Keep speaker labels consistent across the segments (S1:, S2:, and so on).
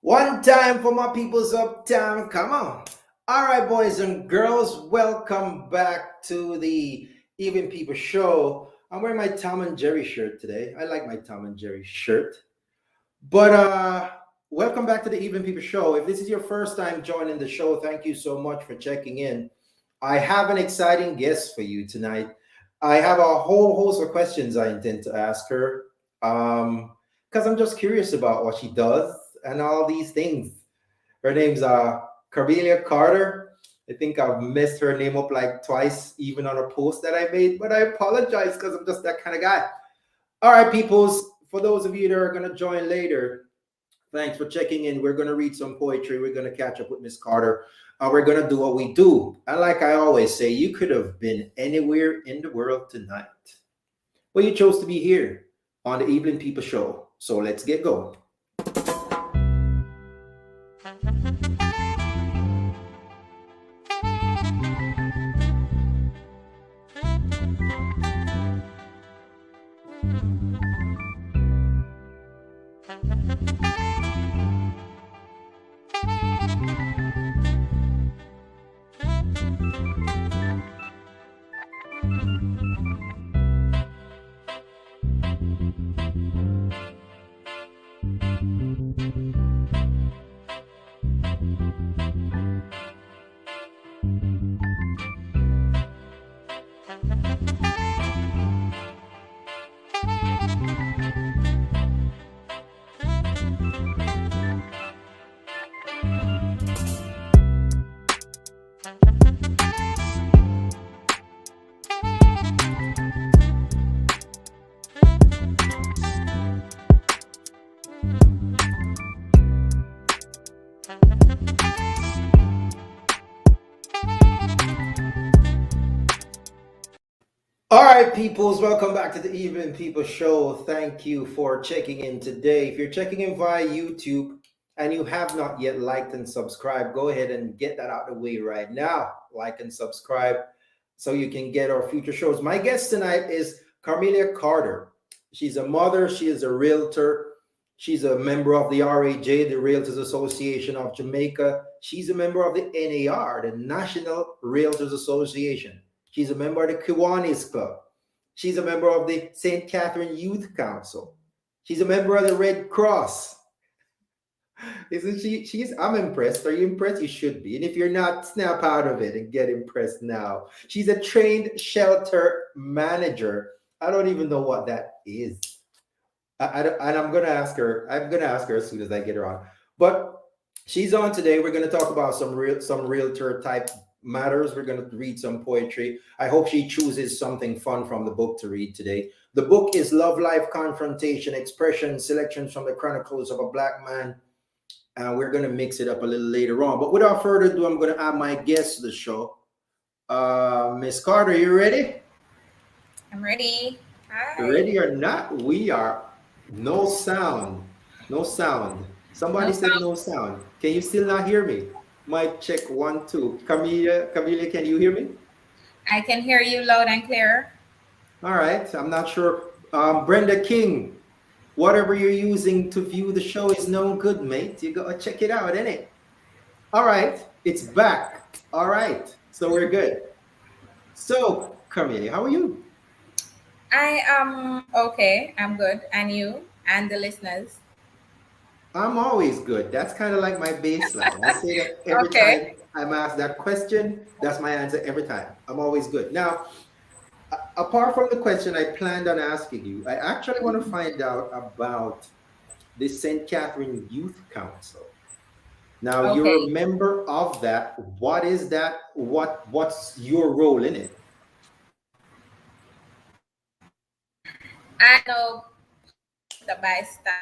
S1: One time for my peoples uptown. Come on. All right, boys and girls, welcome back to the Even People Show. I'm wearing my Tom and Jerry shirt today. I like my Tom and Jerry shirt. But welcome back to the Even People Show. If this is your first time joining the show, thank you so much for checking in. I have an exciting guest for you tonight. I have a whole host of questions I intend to ask her. Because I'm just curious about what she does and all these things. Her name's Carmelia Carter. I think I've messed her name up like twice, even on a post that I made, but I apologize because I'm just that kind of guy. All right, peoples, for those of you that are going to join later, thanks for checking in. We're going to read some poetry. We're going to catch up with Miss Carter. We're going to do what we do. And like I always say, you could have been anywhere in the world tonight, but you chose to be here on the Evening People Show. So let's get going. All right, peoples, welcome back to the Evening People Show. Thank you for checking in today. If you're checking in via YouTube and you have not yet liked and subscribed, go ahead and get that out of the way right now. Like and subscribe so you can get our future shows. My guest tonight is Carmelia Carter. She's a mother, she is a realtor, she's a member of the RAJ, the Realtors Association of Jamaica. She's a member of the NAR, the National Realtors Association. She's a member of the Kiwanis Club. She's a member of the St. Catherine Youth Council. She's a member of the Red Cross. Isn't she? I'm impressed. Are you impressed? You should be. And if you're not, snap out of it and get impressed now. She's a trained shelter manager. I don't even know what that is. And I'm gonna ask her. I'm gonna ask her as soon as I get her on. But she's on today. We're gonna talk about some realtor type matters. We're gonna read some poetry. I hope she chooses something fun from the book to read today. The book is Love Life Confrontation Expression Selections from the Chronicles of a Black Man. And we're gonna mix it up a little later on. But without further ado, I'm gonna add my guest to the show. Miss Carter, you ready?
S2: I'm ready. Hi.
S1: Ready or not, we are no sound. No sound.
S2: No
S1: Somebody said
S2: sound.
S1: no sound. Can you still not hear me? Mic check 1 2. Camelia, can you hear me?
S2: I can hear you loud and clear.
S1: All right. I'm not sure. Brenda King, whatever you're using to view the show is no good, mate. You gotta check it out, innit? All right. It's back. All right. So we're good. So, Camelia, how are you?
S2: I am okay. I'm good. And you and the listeners.
S1: I'm always good. That's kind of like my baseline. I say that every
S2: Okay.
S1: time I'm asked that question. That's my answer every time. I'm always good. Now, apart from the question I planned on asking you, I actually want to find out about the St. Catherine Youth Council. Now, you're a
S2: Okay.
S1: member of that. What is that? What's your role in it?
S2: I know the by style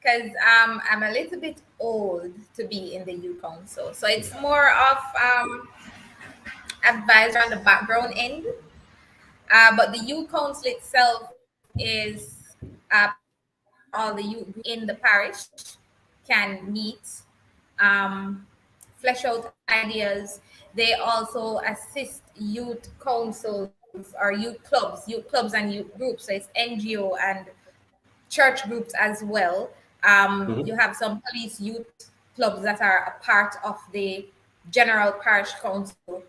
S2: because I'm a little bit old to be in the youth council. So it's more of advisor on the background end. But the youth council itself is a platform where all the youth in the parish can meet, um, flesh out ideas. They also assist youth councils or youth clubs and youth groups. So it's NGO and church groups as well.
S1: Mhm.
S2: You have some police youth clubs that are a part of the general parish council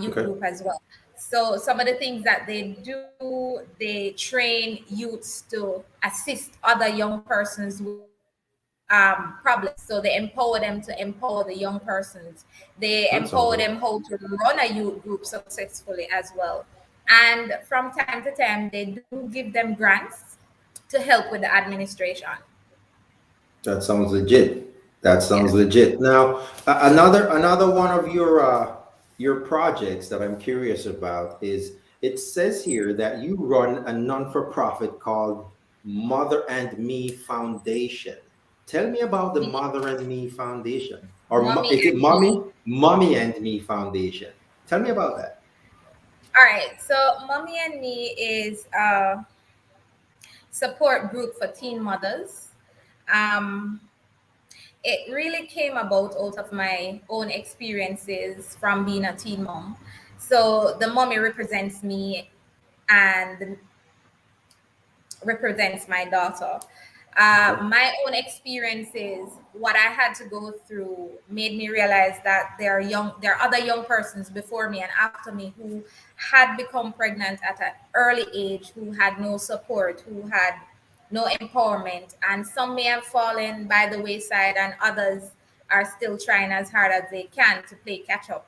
S2: youth
S1: Okay.
S2: group as well. So some of the things that they do, they train youths to assist other young persons with problems. So they empower them to empower the young persons. They
S1: That sounds
S2: empower
S1: good.
S2: them how to run a youth group successfully as well. And from time to time, they do give them grants to help with the administration.
S1: That sounds legit. That sounds
S2: Yes.
S1: legit. Now, another one of your projects that I'm curious about is it says here that you run a non-for-profit called Mother and Me Foundation. Tell me about the Mother and Me Foundation, or
S2: Mommy
S1: is it
S2: and me.
S1: Mommy and Me Foundation? Tell me about that.
S2: All right. So Mommy and Me is a support group for teen mothers. Um, it really came about out of my own experiences from being a teen mom. So the mommy represents me and represents my daughter.
S1: Okay.
S2: My own experiences, what I had to go through, made me realize that there are other young persons before me and after me who had become pregnant at an early age, who had no support, who had no empowerment, and some may have fallen by the wayside, and others are still trying as hard as they can to play catch up.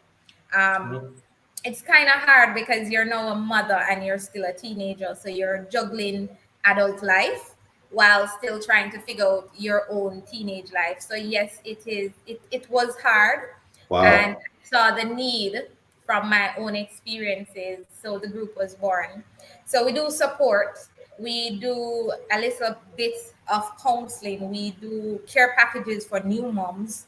S2: Um,
S1: Mhm.
S2: it's kind of hard because you're now a mother and you're still a teenager, so you're juggling adult life while still trying to figure out your own teenage life. So yes, it was hard, and
S1: Wow.
S2: I saw the need from my own experiences, so the group was born. So we do support, we do a little bit of counseling, we do care packages for new moms.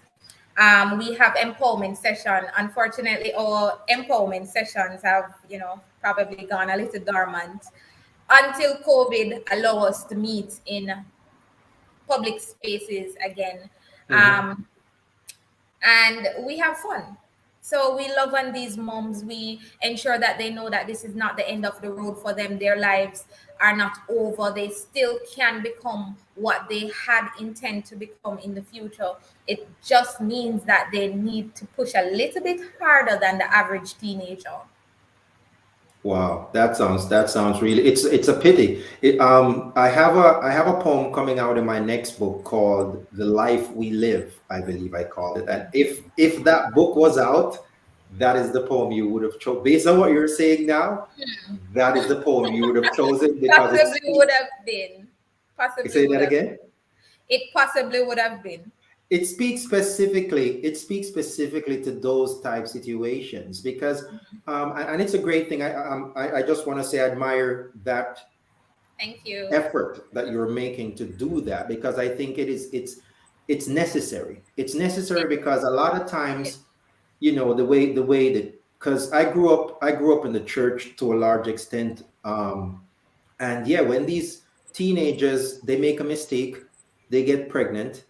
S2: We have empowerment session. Unfortunately, our empowerment sessions have, probably gone a little dormant until COVID allow us to meet in public spaces again.
S1: Mhm.
S2: Um, and we have fun. So we love on these moms. We ensure that they know that this is not the end of the road for them. Their lives are not over. They still can become what they had intent to become in the future. It just means that they need to push a little bit harder than the average teenager.
S1: Wow, that sounds really. It's a pity. I have a poem coming out in my next book called "The Life We Live." I believe I called it. And if that book was out, that is the poem you would have chosen. Based on what you're saying now, that is the poem you would have chosen because it
S2: Possibly would
S1: speaks.
S2: have been. Possibly
S1: Say
S2: would
S1: that
S2: have.
S1: again.
S2: It possibly would have been.
S1: It speaks specifically to those type situations because and it's a great thing. I just want to say I admire that
S2: Thank you.
S1: effort that you're making to do that because I think it's necessary. It's necessary
S2: It,
S1: because a lot of
S2: it,
S1: times, the way that because I grew up in the church to a large extent, and yeah, when these teenagers they make a mistake, they get pregnant,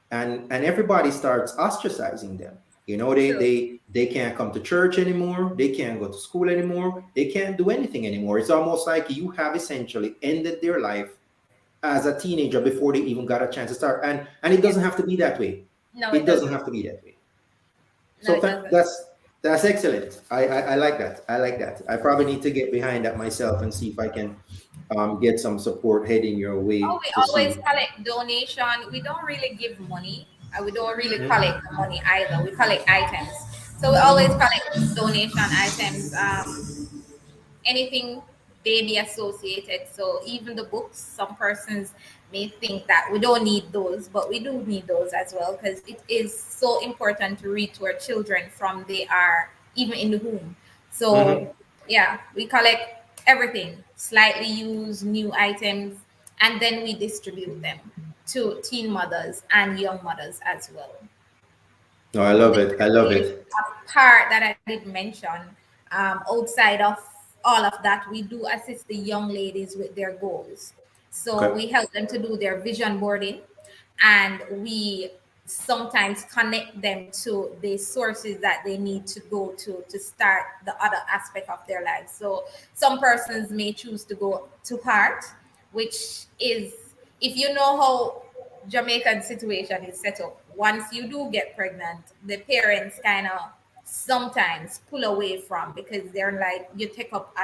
S1: and everybody starts ostracizing them. they
S2: true.
S1: they they can't come to church anymore, they can't go to school anymore, they can't do anything anymore. It's almost like you have essentially ended their life as a teenager before they even got a chance to start. And it doesn't
S2: Yes.
S1: have to be that way.
S2: No,
S1: It
S2: it
S1: doesn't
S2: doesn't.
S1: have to be that way.
S2: No,
S1: So
S2: it doesn't.
S1: that's excellent. I like that. I like that. I probably need to get behind that myself and see if I can get some support heading your
S2: Oh,
S1: way
S2: we
S1: to
S2: always
S1: see.
S2: collect donation. We don't really give money. We don't really
S1: Mhm.
S2: collect the money either. We collect items. So we always collect donation items. Anything baby associated. So even the books, some persons may think that we don't need those, but we do need those as well because it is so important to read to our children from they are even in the womb. So
S1: Mhm.
S2: yeah, we collect everything, slightly used new items, and then we distribute them to teen mothers and young mothers as well.
S1: No, I love
S2: There
S1: it. I love
S2: is
S1: it.
S2: a part that I did mention. Outside of all of that, we do assist the young ladies with their goals. So
S1: Okay.
S2: we help them to do their vision boarding, and we sometimes connect them to the sources that they need to go to start the other aspect of their lives. So some persons may choose to go to heart, which is, if you know how Jamaican situation is set up. Once you do get pregnant, the parents kind of sometimes pull away from, because they're like, you take up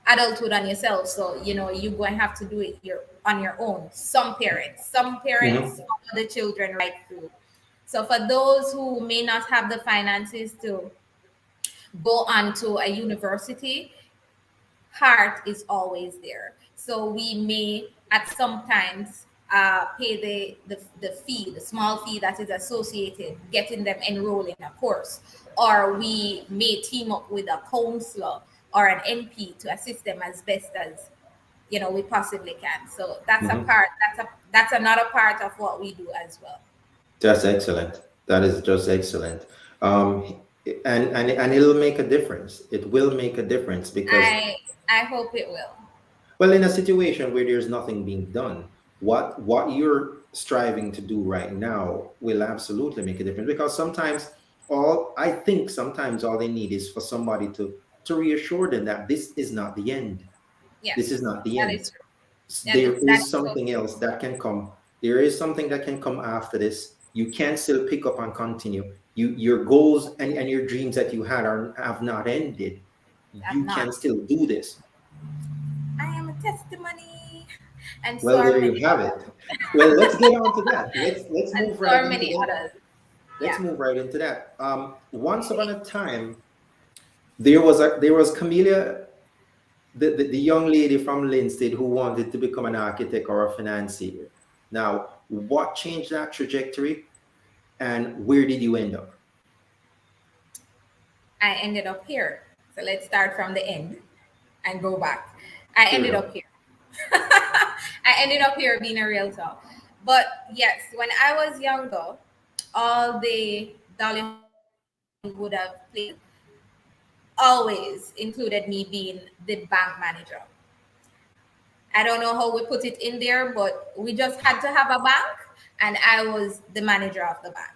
S2: adulthood on yourself, so you're going to have to do it on your own. Some parents
S1: Mhm.
S2: follow the children right through. So for those who may not have the finances to go on to a university, heart is always there. So we may at sometimes pay the fee, the small fee that is associated getting them enrolled in a course, or we may team up with a counselor or an NP to assist them as best as we possibly can. So that's a
S1: Mhm.
S2: part. That's another part of what we do as well.
S1: That's excellent. That is just excellent. Um, and it'll make a difference. It will make a difference because,
S2: I hope it will.
S1: well, in a situation where there's nothing being done, what you're striving to do right now will absolutely make a difference. Because sometimes all I think sometimes all they need is for somebody to reassure them that this is not the end. This is
S2: Yes,
S1: not the
S2: that
S1: end.
S2: is true.
S1: There
S2: That
S1: is
S2: is so
S1: something
S2: true.
S1: else that can come. There is something that can come after this. You can still pick up and continue. Your goals and your dreams that you had are have not ended.
S2: I'm
S1: You can
S2: not.
S1: still do this.
S2: I am a testimony, and so
S1: Well,
S2: are
S1: there you
S2: many
S1: have
S2: others.
S1: it. Well, let's get on to that. Let's
S2: And
S1: move
S2: so
S1: right
S2: are
S1: into
S2: many
S1: that.
S2: others.
S1: Let's
S2: Yeah.
S1: move right into that. Once upon a time, there was Camellia, the young lady from Linstead who wanted to become an architect or a financier. Now, what changed that trajectory, and where did you end up?
S2: I ended up here. So let's start from the end and go back. I
S1: Fair
S2: ended
S1: enough.
S2: up here. I ended up here being a realtor. But yes, when I was younger, all the Dolly Hollywood movies would have played always included me being the bank manager. I don't know how we put it in there, but we just had to have a bank, and I was the manager of the bank.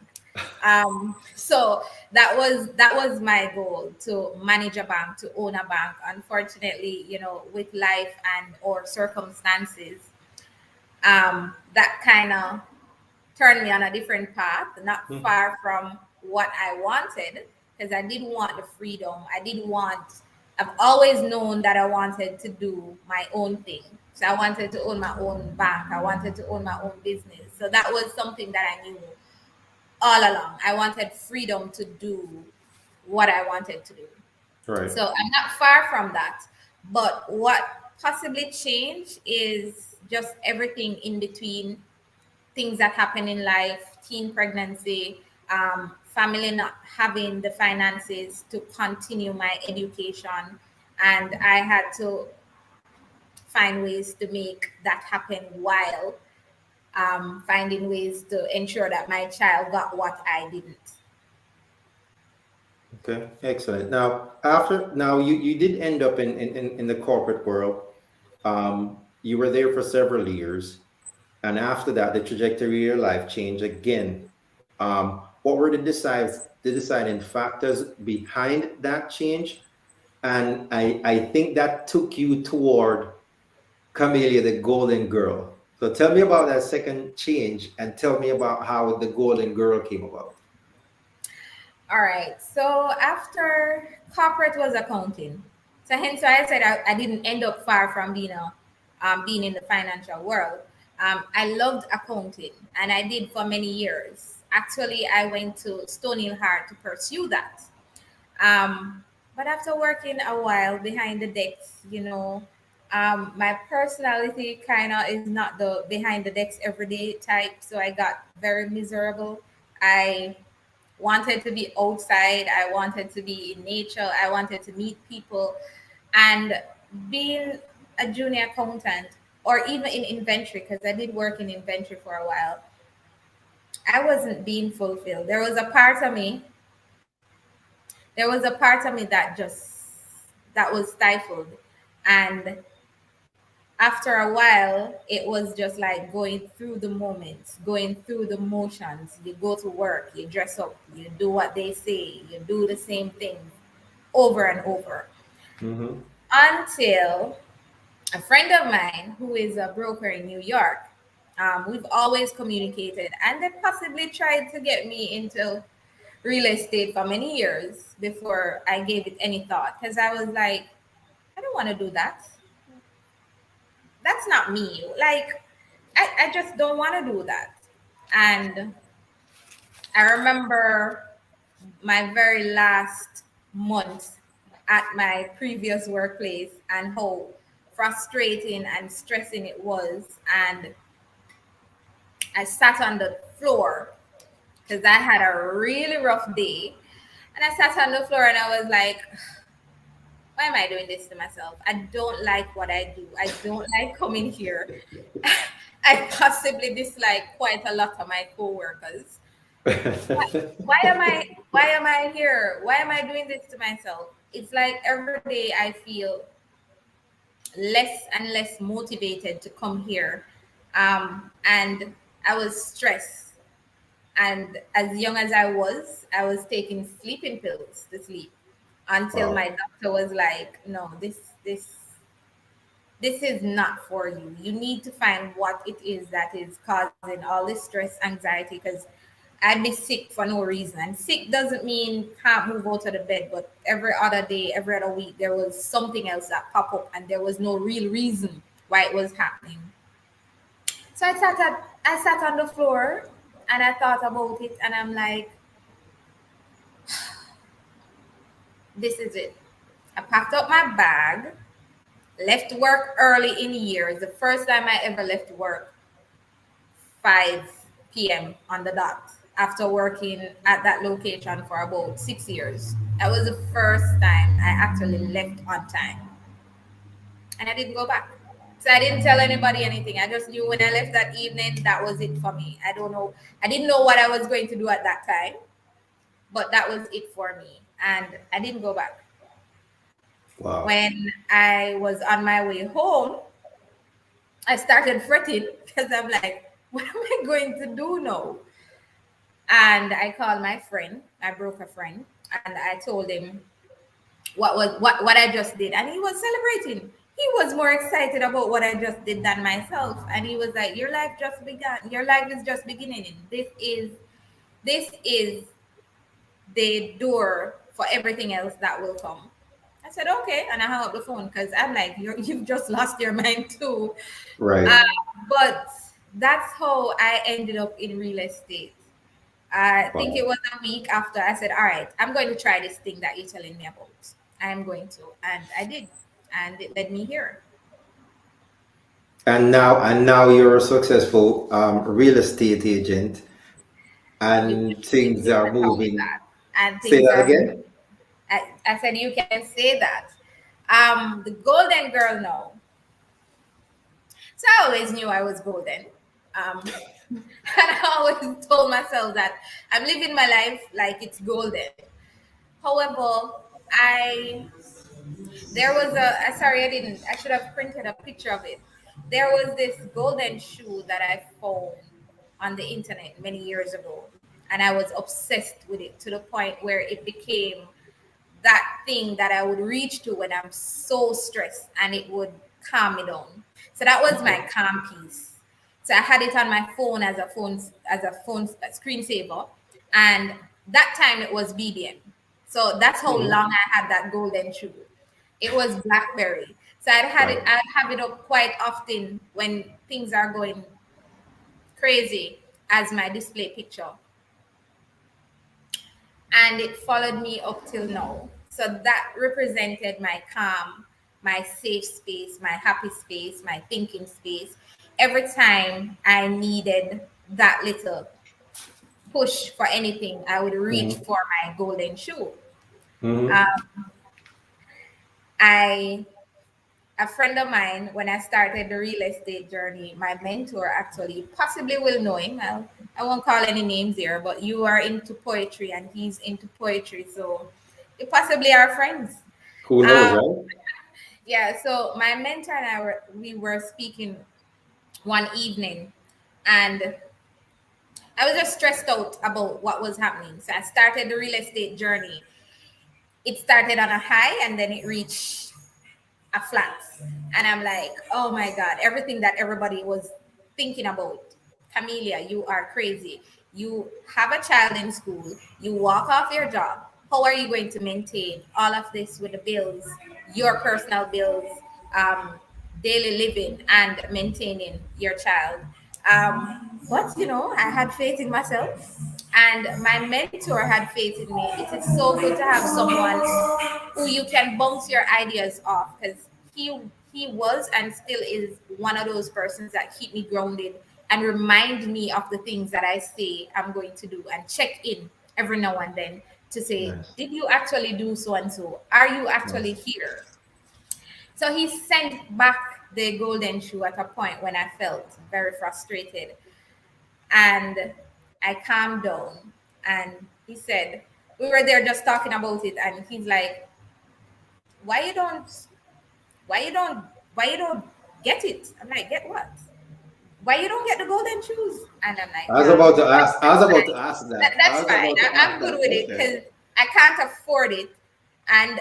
S2: So that was my goal, to manage a bank, to own a bank. Unfortunately, with life and or circumstances, that kind of turned me on a different path, not
S1: Mhm.
S2: far from what I wanted, because I did want the freedom. I've always known that I wanted to do my own thing. So I wanted to own my own bank. I wanted to own my own business. So that was something that I knew all along. I wanted freedom to do what I wanted to do.
S1: Right.
S2: So I'm not far from that. But what possibly changed is just everything in between, things that happen in life, teen pregnancy, family not having the finances to continue my education. And I had to find ways to make that happen while finding ways to ensure that my child got what I didn't.
S1: Okay. Excellent. Now you did end up in the corporate world. You were there for several years, and after that, the trajectory of your life changed again. What were the deciding factors behind that change? And I think that took you toward Camellia, the Golden Girl. So tell me about that second change, and tell me about how the Golden Girl came about.
S2: All right. So after corporate was accounting, so hence why I said I didn't end up far from being in the financial world. I loved accounting, and I did for many years. Actually, I went to Stony Hill Hard to pursue that. Um, but after working a while behind the decks, my personality kind of is not the behind the decks everyday type. So I got very miserable. I wanted to be outside. I wanted to be in nature. I wanted to meet people. And being a junior accountant, or even in inventory, because I did work in inventory for a while, I wasn't being fulfilled. There was a part of me that was stifled. And after a while, it was just like going through the moments, going through the motions. You go to work, you dress up, you do what they say, you do the same thing over and over, until a friend of mine who is a broker in New York, We've always communicated, and they possibly tried to get me into real estate for many years before I gave it any thought because I was like, I don't want to do that. That's not me. Like, I just don't want to do that. And I remember my very last month at my previous workplace and how frustrating and stressing it was. And I sat on the floor because I had a really rough day. And I sat on the floor and I was like, why am I doing this to myself? I don't like what I do. I don't like coming here. I possibly dislike quite a lot of my coworkers. Why am I here? Why am I doing this to myself? It's like every day I feel less and less motivated to come here. And I was stressed. And as young as I was taking sleeping pills to sleep until
S1: Wow.
S2: my doctor was like, no, this is not for you. You need to find what it is that is causing all this stress, anxiety, because I'd be sick for no reason. And sick doesn't mean can't move out of the bed, but every other day, every other week, there was something else that popped up and there was no real reason why it was happening. So I sat on the floor and I thought about it and I'm like, this is it. I packed up my bag, left work early in years. The first time I ever left work 5 p.m. on the dot after working at that location for about 6 years. That was the first time I actually left on time. And I didn't go back. So I didn't tell anybody anything. I just knew when I left that evening, that was it for me. I don't know. I didn't know what I was going to do at that time, but that was it for me. And I didn't go back.
S1: Wow.
S2: When I was on my way home, I started fretting because I'm like, what am I going to do now? And I called my friend, my broker friend, and I told him what I just did, and he was celebrating. He was more excited about what I just did than myself, and he was like, "Your life just began. Your life is just beginning. This is the door for everything else that will come." I said, "Okay," and I hung up the phone because I'm like, "You've just lost your mind too."
S1: Right.
S2: Uh, but that's how I ended up in real estate. I think it
S1: Wow.
S2: was a week after I said, all right, I'm going to try this thing that you're telling me about. I'm going to. And I did. And it led me here.
S1: And now you're a successful real estate agent, and
S2: You
S1: things are
S2: can tell me
S1: moving.
S2: that. And
S1: Say
S2: things
S1: that
S2: are,
S1: again.
S2: I said, you can say that. The golden girl now. So I always knew I was golden. And I always told myself that I'm living my life like it's golden. However, I there was sorry, I should have printed a picture of it. There was this golden shoe that I found on the internet many years ago, and I was obsessed with it to the point where it became that thing that I would reach to when I'm so stressed, and it would calm me down. So that was my calm piece. So I had it on my phone as a phone screensaver, and that time it was BBM. So that's how
S1: Mhm.
S2: long I had that golden shoe. It was BlackBerry. So
S1: Right.
S2: I'd have it up quite often when things are going crazy as my display picture, and it followed me up till now. So that represented my calm, my safe space, my happy space, my thinking space. Every time I needed that little push for anything, I would reach
S1: Hmm.
S2: for my golden shoe.
S1: Hmm.
S2: Um, I a friend of mine, when I started the real estate journey, my mentor actually possibly will know him. I won't call any names here, but you are into poetry and he's into poetry, so you possibly are friends.
S1: Who knows,
S2: Um,
S1: right?
S2: yeah, so my mentor and we were speaking one evening, and I was just stressed out about what was happening. So I started the real estate journey. It started on a high and then it reached a flat. And I'm like, oh my God, everything that everybody was thinking about. Camellia, you are crazy. You have a child in school, you walk off your job. How are you going to maintain all of this with the bills, your personal bills, um, daily living, and maintaining your child? But I had faith in myself, and my mentor had faith in me. It is so good to have someone who you can bounce your ideas off, because he was and still is one of those persons that keep me grounded and remind me of the things that I say I'm going to do, and check in every now and then to say,
S1: Nice.
S2: did you actually do so and so? Are you actually
S1: Nice.
S2: here? So he sent back the golden shoe at a point when I felt very frustrated, and I calmed down. And he said, we were there just talking about it, and he's like, why you don't why you don't why you don't get it? I'm like, get what? Why you don't get the golden shoes? And I'm like,
S1: I was about to ask. I was
S2: that's
S1: about to
S2: fine.
S1: ask
S2: That,
S1: that. I
S2: that's
S1: was
S2: fine.
S1: about to
S2: I'm
S1: ask
S2: good
S1: that
S2: with it
S1: question.
S2: because I can't afford it, and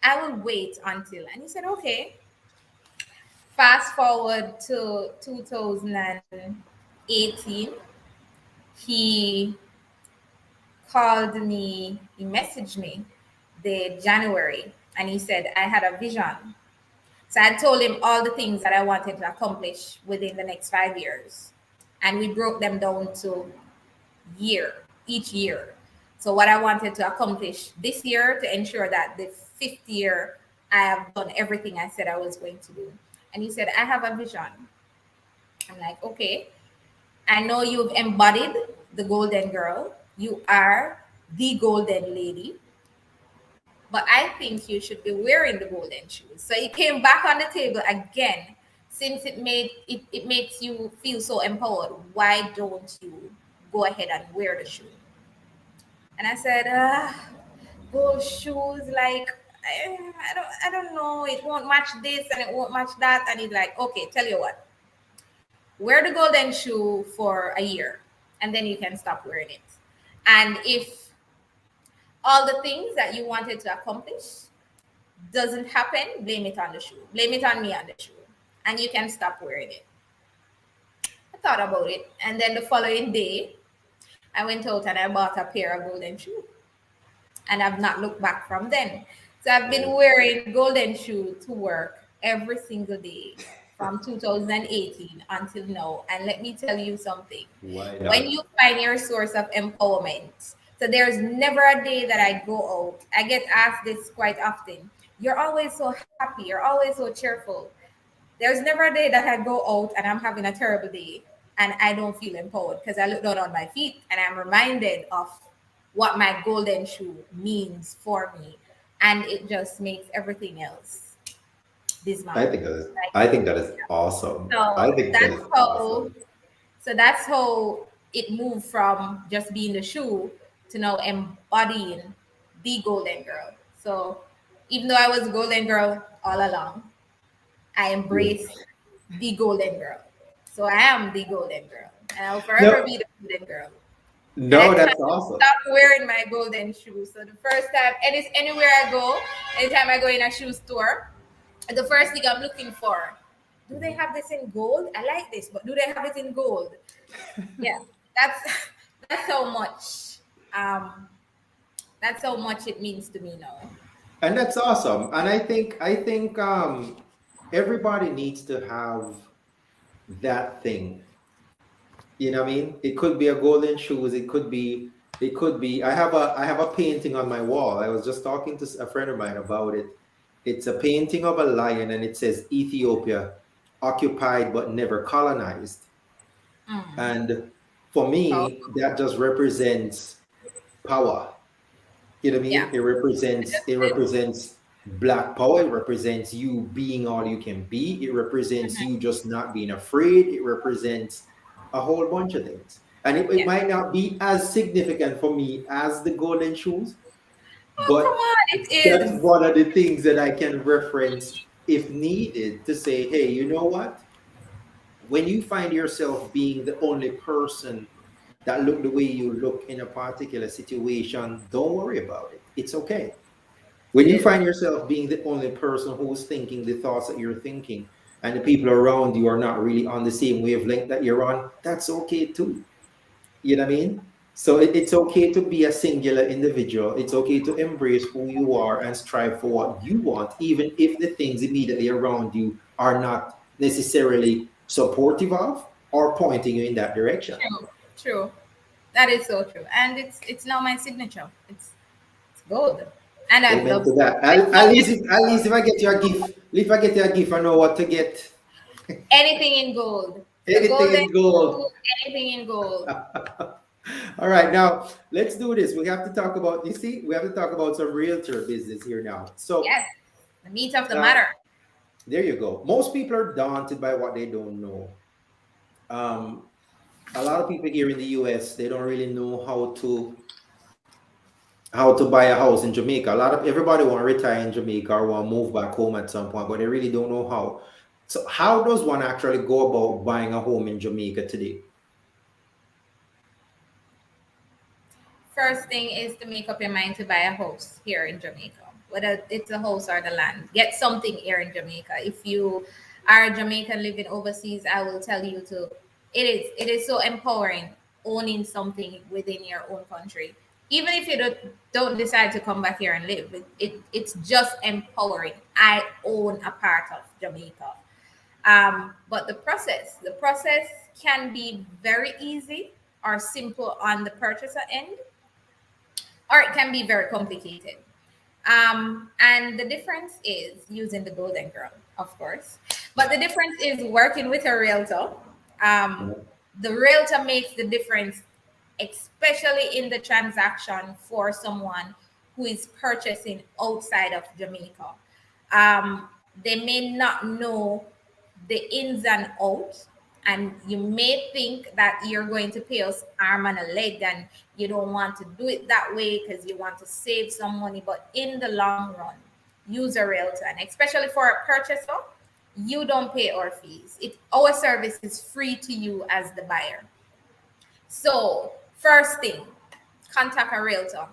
S2: I will wait until. And he said, okay. Fast forward to 2018, he called me, he messaged me the January, and he said I had a vision. So I told him all the things that I wanted to accomplish within the next 5 years. And we broke them down to each year. So what I wanted to accomplish this year to ensure that the fifth year I have done everything I said I was going to do. And he said, I have a vision. I'm like, okay. I know you've embodied the golden girl. You are the golden lady, but I think you should be wearing the golden shoes. So it came back on the table again. Since it makes you feel so empowered, why don't you go ahead and wear the shoe? And I said, gold shoes, like I don't know, it won't match this and it won't match that. And he's like, okay, tell you what, wear the golden shoe for a year, and then you can stop wearing it. And if all the things that you wanted to accomplish doesn't happen, blame it on the shoe. Blame it on me on the shoe. And you can stop wearing it. I thought about it. And then the following day, I went out and I bought a pair of golden shoes. And I've not looked back from then. So I've been wearing golden shoe to work every single day from 2018 until now. And let me tell you something.
S1: Why
S2: When
S1: not?
S2: you find your source of empowerment, so there's never a day that I go out. I get asked this quite often. You're always so happy. You're always so cheerful. There's never a day that I go out and I'm having a terrible day and I don't feel empowered, because I look down on my feet and I'm reminded of what my golden shoe means for me. And it just makes everything else
S1: I
S2: dismantle.
S1: think that is.
S2: Like,
S1: I think that is awesome. I
S2: so
S1: think that
S2: that's
S1: is
S2: how
S1: awesome.
S2: so that's how it moved from just being the shoe to now embodying the golden girl. So even though I was a golden girl all along, I
S1: Yeah.
S2: embrace the golden girl. So I am the golden girl, and I'll forever
S1: No,
S2: be the golden girl. And I
S1: no,
S2: can't
S1: that's awesome.
S2: stop wearing my golden shoes. So the first time, and it's anywhere I go, anytime I go in a shoe store, the first thing I'm looking for, do they have this in gold? I like this, but do they have it in gold? Yeah, that's that's how much um that's how much it means to me now.
S1: And that's awesome. And I think everybody needs to have that thing. You know what I mean? It could be a golden shoes. It could be. I have a painting on my wall. I was just talking to a friend of mine about it. It's a painting of a lion, and it says Ethiopia, occupied but never colonized.
S2: Mm.
S1: And for me,
S2: Powerful.
S1: that just represents power. You know what I
S2: Yeah.
S1: mean? It represents black power. It represents you being all you can be. It represents you just not being afraid. It represents a whole bunch of things. And it
S2: Yeah.
S1: might not be as significant for me as the golden shoes,
S2: Oh, come
S1: but
S2: on, it
S1: that's
S2: is.
S1: one of the things that I can reference if needed to say, hey, you know what? When you find yourself being the only person that look the way you look in a particular situation, don't worry about it. It's okay. When
S2: It
S1: you
S2: is.
S1: find yourself being the only person who's thinking the thoughts that you're thinking, and the people around you are not really on the same wavelength that you're on, that's okay too. You know what I mean? So it's okay to be a singular individual. It's okay to embrace who you are and strive for what you want, even if the things immediately around you are not necessarily supportive of or pointing you in that direction.
S2: True, true. That is so true, and it's now my signature. It's gold, and I
S1: Amen
S2: love
S1: to
S2: gold.
S1: that. At least if I get you a gift, if I get you a gift, I know what to get.
S2: Anything in gold, the
S1: Anything
S2: golden
S1: in gold.
S2: rule, anything in gold.
S1: All right, now let's do this. We have to talk about, you see, we have to talk about some realtor business here now. So,
S2: Yes, the meat of the
S1: uh,
S2: matter.
S1: there you go. Most people are daunted by what they don't know. Um, a lot of people here in the US, they don't really know how to buy a house in Jamaica. A lot of everybody want to retire in Jamaica or want to move back home at some point, but they really don't know how. So, how does one actually go about buying a home in Jamaica today?
S2: First thing is to make up your mind to buy a house here in Jamaica, whether it's a house or the land. Get something here in Jamaica. If you are a Jamaican living overseas, I will tell you to. It is so empowering owning something within your own country. Even if you don't decide to come back here and live, it's just empowering. I own a part of Jamaica. But the process can be very easy or simple on the purchaser end, or it can be very complicated. And the difference is using the golden girl, of course. But the difference is working with a realtor. Um, the realtor makes the difference, especially in the transaction for someone who is purchasing outside of Jamaica. They may not know the ins and outs, and you may think that you're going to pay us arm and a leg, and you don't want to do it that way because you want to save some money. But in the long run, use a realtor, and especially for a purchaser, you don't pay our fees. Our service is free to you as the buyer. So, first thing, contact a realtor.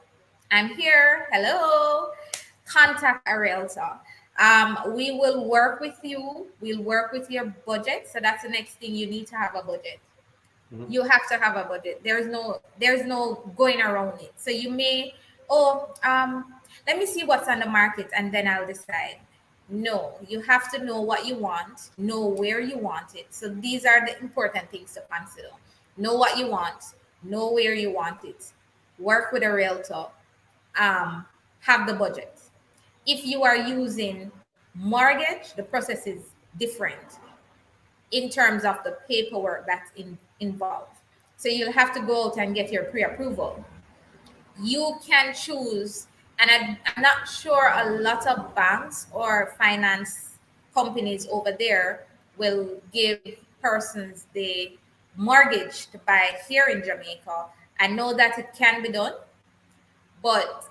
S2: I'm here. Hello. Contact a realtor. We will work with you. We'll work with your budget. So that's the next thing. You need to have a budget.
S1: Mhm.
S2: You have to have a budget. There's no going around it. So you may, oh, let me see what's on the market and then I'll decide. No, you have to know what you want, know where you want it. So these are the important things to consider. Know what you want, know where you want it, work with a realtor, have the budget. If you are using mortgage, the process is different in terms of the paperwork that's involved. So you'll have to go out and get your pre-approval. You can choose, and I'm not sure a lot of banks or finance companies over there will give persons the mortgage to buy here in Jamaica. I know that it can be done, but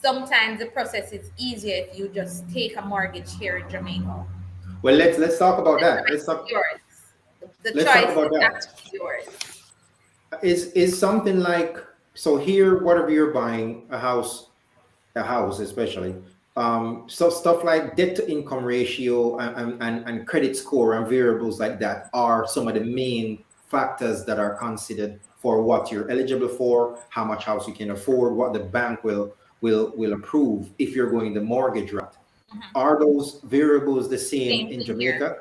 S2: sometimes the process is easier if you just take a mortgage here in Jamaica.
S1: Well, let's talk about
S2: The
S1: that.
S2: choice is yours. The
S1: Let's talk
S2: choice
S1: about
S2: is
S1: that.
S2: actually yours.
S1: Is something like, so here, whatever you're buying, a house especially, so stuff like debt to income ratio and credit score and variables like that are some of the main factors that are considered for what you're eligible for, how much house you can afford, what the bank will approve if you're going the mortgage route. Are those variables the same
S2: Same
S1: in
S2: thing here.
S1: Jamaica?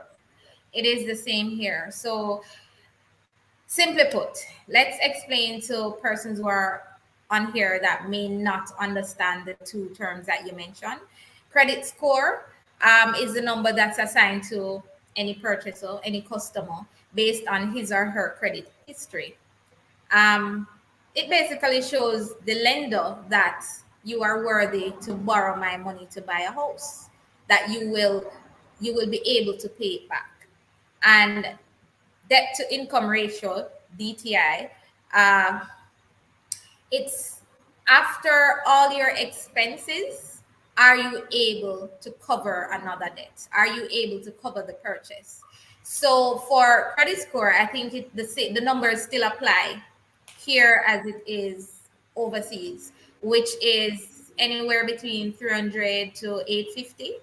S2: It is the same here. So, simply put, let's explain to persons who are on here that may not understand the two terms that you mentioned. Credit score is the number that's assigned to any purchaser, any customer, based on his or her credit history. Um, it basically shows the lender that you are worthy to borrow my money to buy a house, that you will be able to pay it back. And debt to income ratio, DTI, uh, it's after all your expenses, are you able to cover another debt? Are you able to cover the purchase? So for credit score, I think the numbers still apply here as it is overseas, which is anywhere between 300 to 850.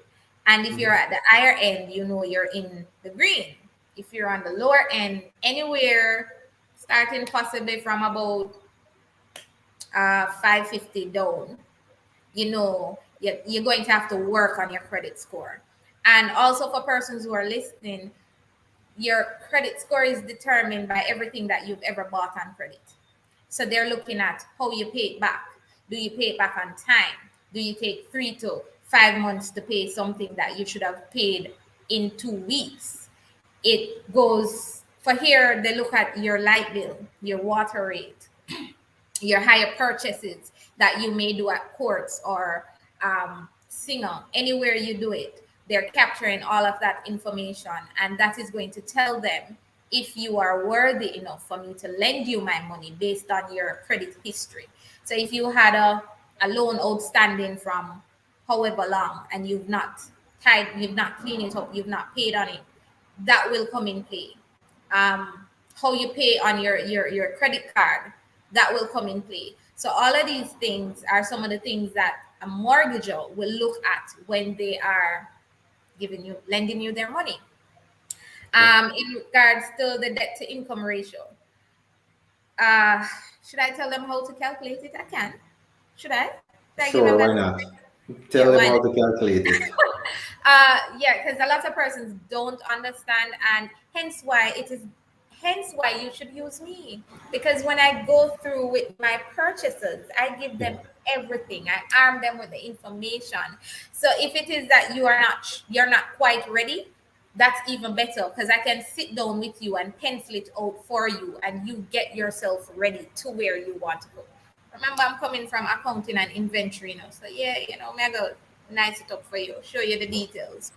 S2: And if you're
S1: Mhm.
S2: at the higher end, you're in the green. If you're on the lower end, anywhere starting possibly from about 550 down, you're going to have to work on your credit score. And also for persons who are listening, your credit score is determined by everything that you've ever bought on credit. So they're looking at how you pay it back. Do you pay it back on time? Do you take 3 to 5 months to pay something that you should have paid in 2 weeks? It goes for here, they look at your light bill, your water rate, your higher purchases that you may do at courts or singer, anywhere you do it. They're capturing all of that information, and that is going to tell them if you are worthy enough for me to lend you my money based on your credit history. So if you had a loan outstanding from however long and you've not cleaned it up, you've not paid on it, that will come in play. How you pay on your credit card, that will come in play. So all of these things are some of the things that a mortgager will look at when they are lending you their money.
S1: Okay.
S2: In regards to the debt to income ratio, uh, should I tell them how to calculate it? I can. Should I give them
S1: Sure,
S2: that?
S1: why not?
S2: Yeah,
S1: Tell them
S2: why
S1: how
S2: not?
S1: to calculate it.
S2: Yeah, because a lot of persons don't understand, and hence why you should use me. Because when I go through with my purchases, I give
S1: Yeah.
S2: them everything. I arm them with the information. So if it is that you're not quite ready, that's even better because I can sit down with you and pencil it out for you, and you get yourself ready to where you want to go. Remember, I'm coming from accounting and inventory, so yeah, me I go nice it up for you, show you the details.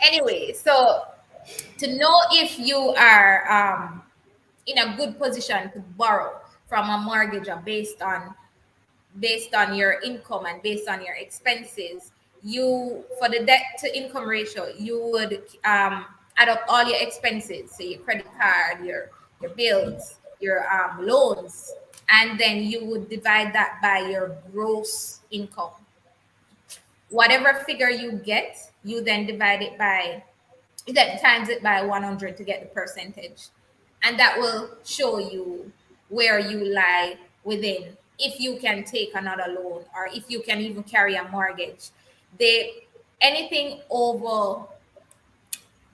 S2: Anyway, so to know if you are in a good position to borrow from a mortgager based on your income and based on your expenses, you for the debt to income ratio, you would add up all your expenses, so your credit card, your bills, your loans, and then you would divide that by your gross income. Whatever figure you get, you then divide it by you then times it by 100 to get the percentage, and that will show you where you lie within, if you can take another loan or if you can even carry a mortgage. They Anything over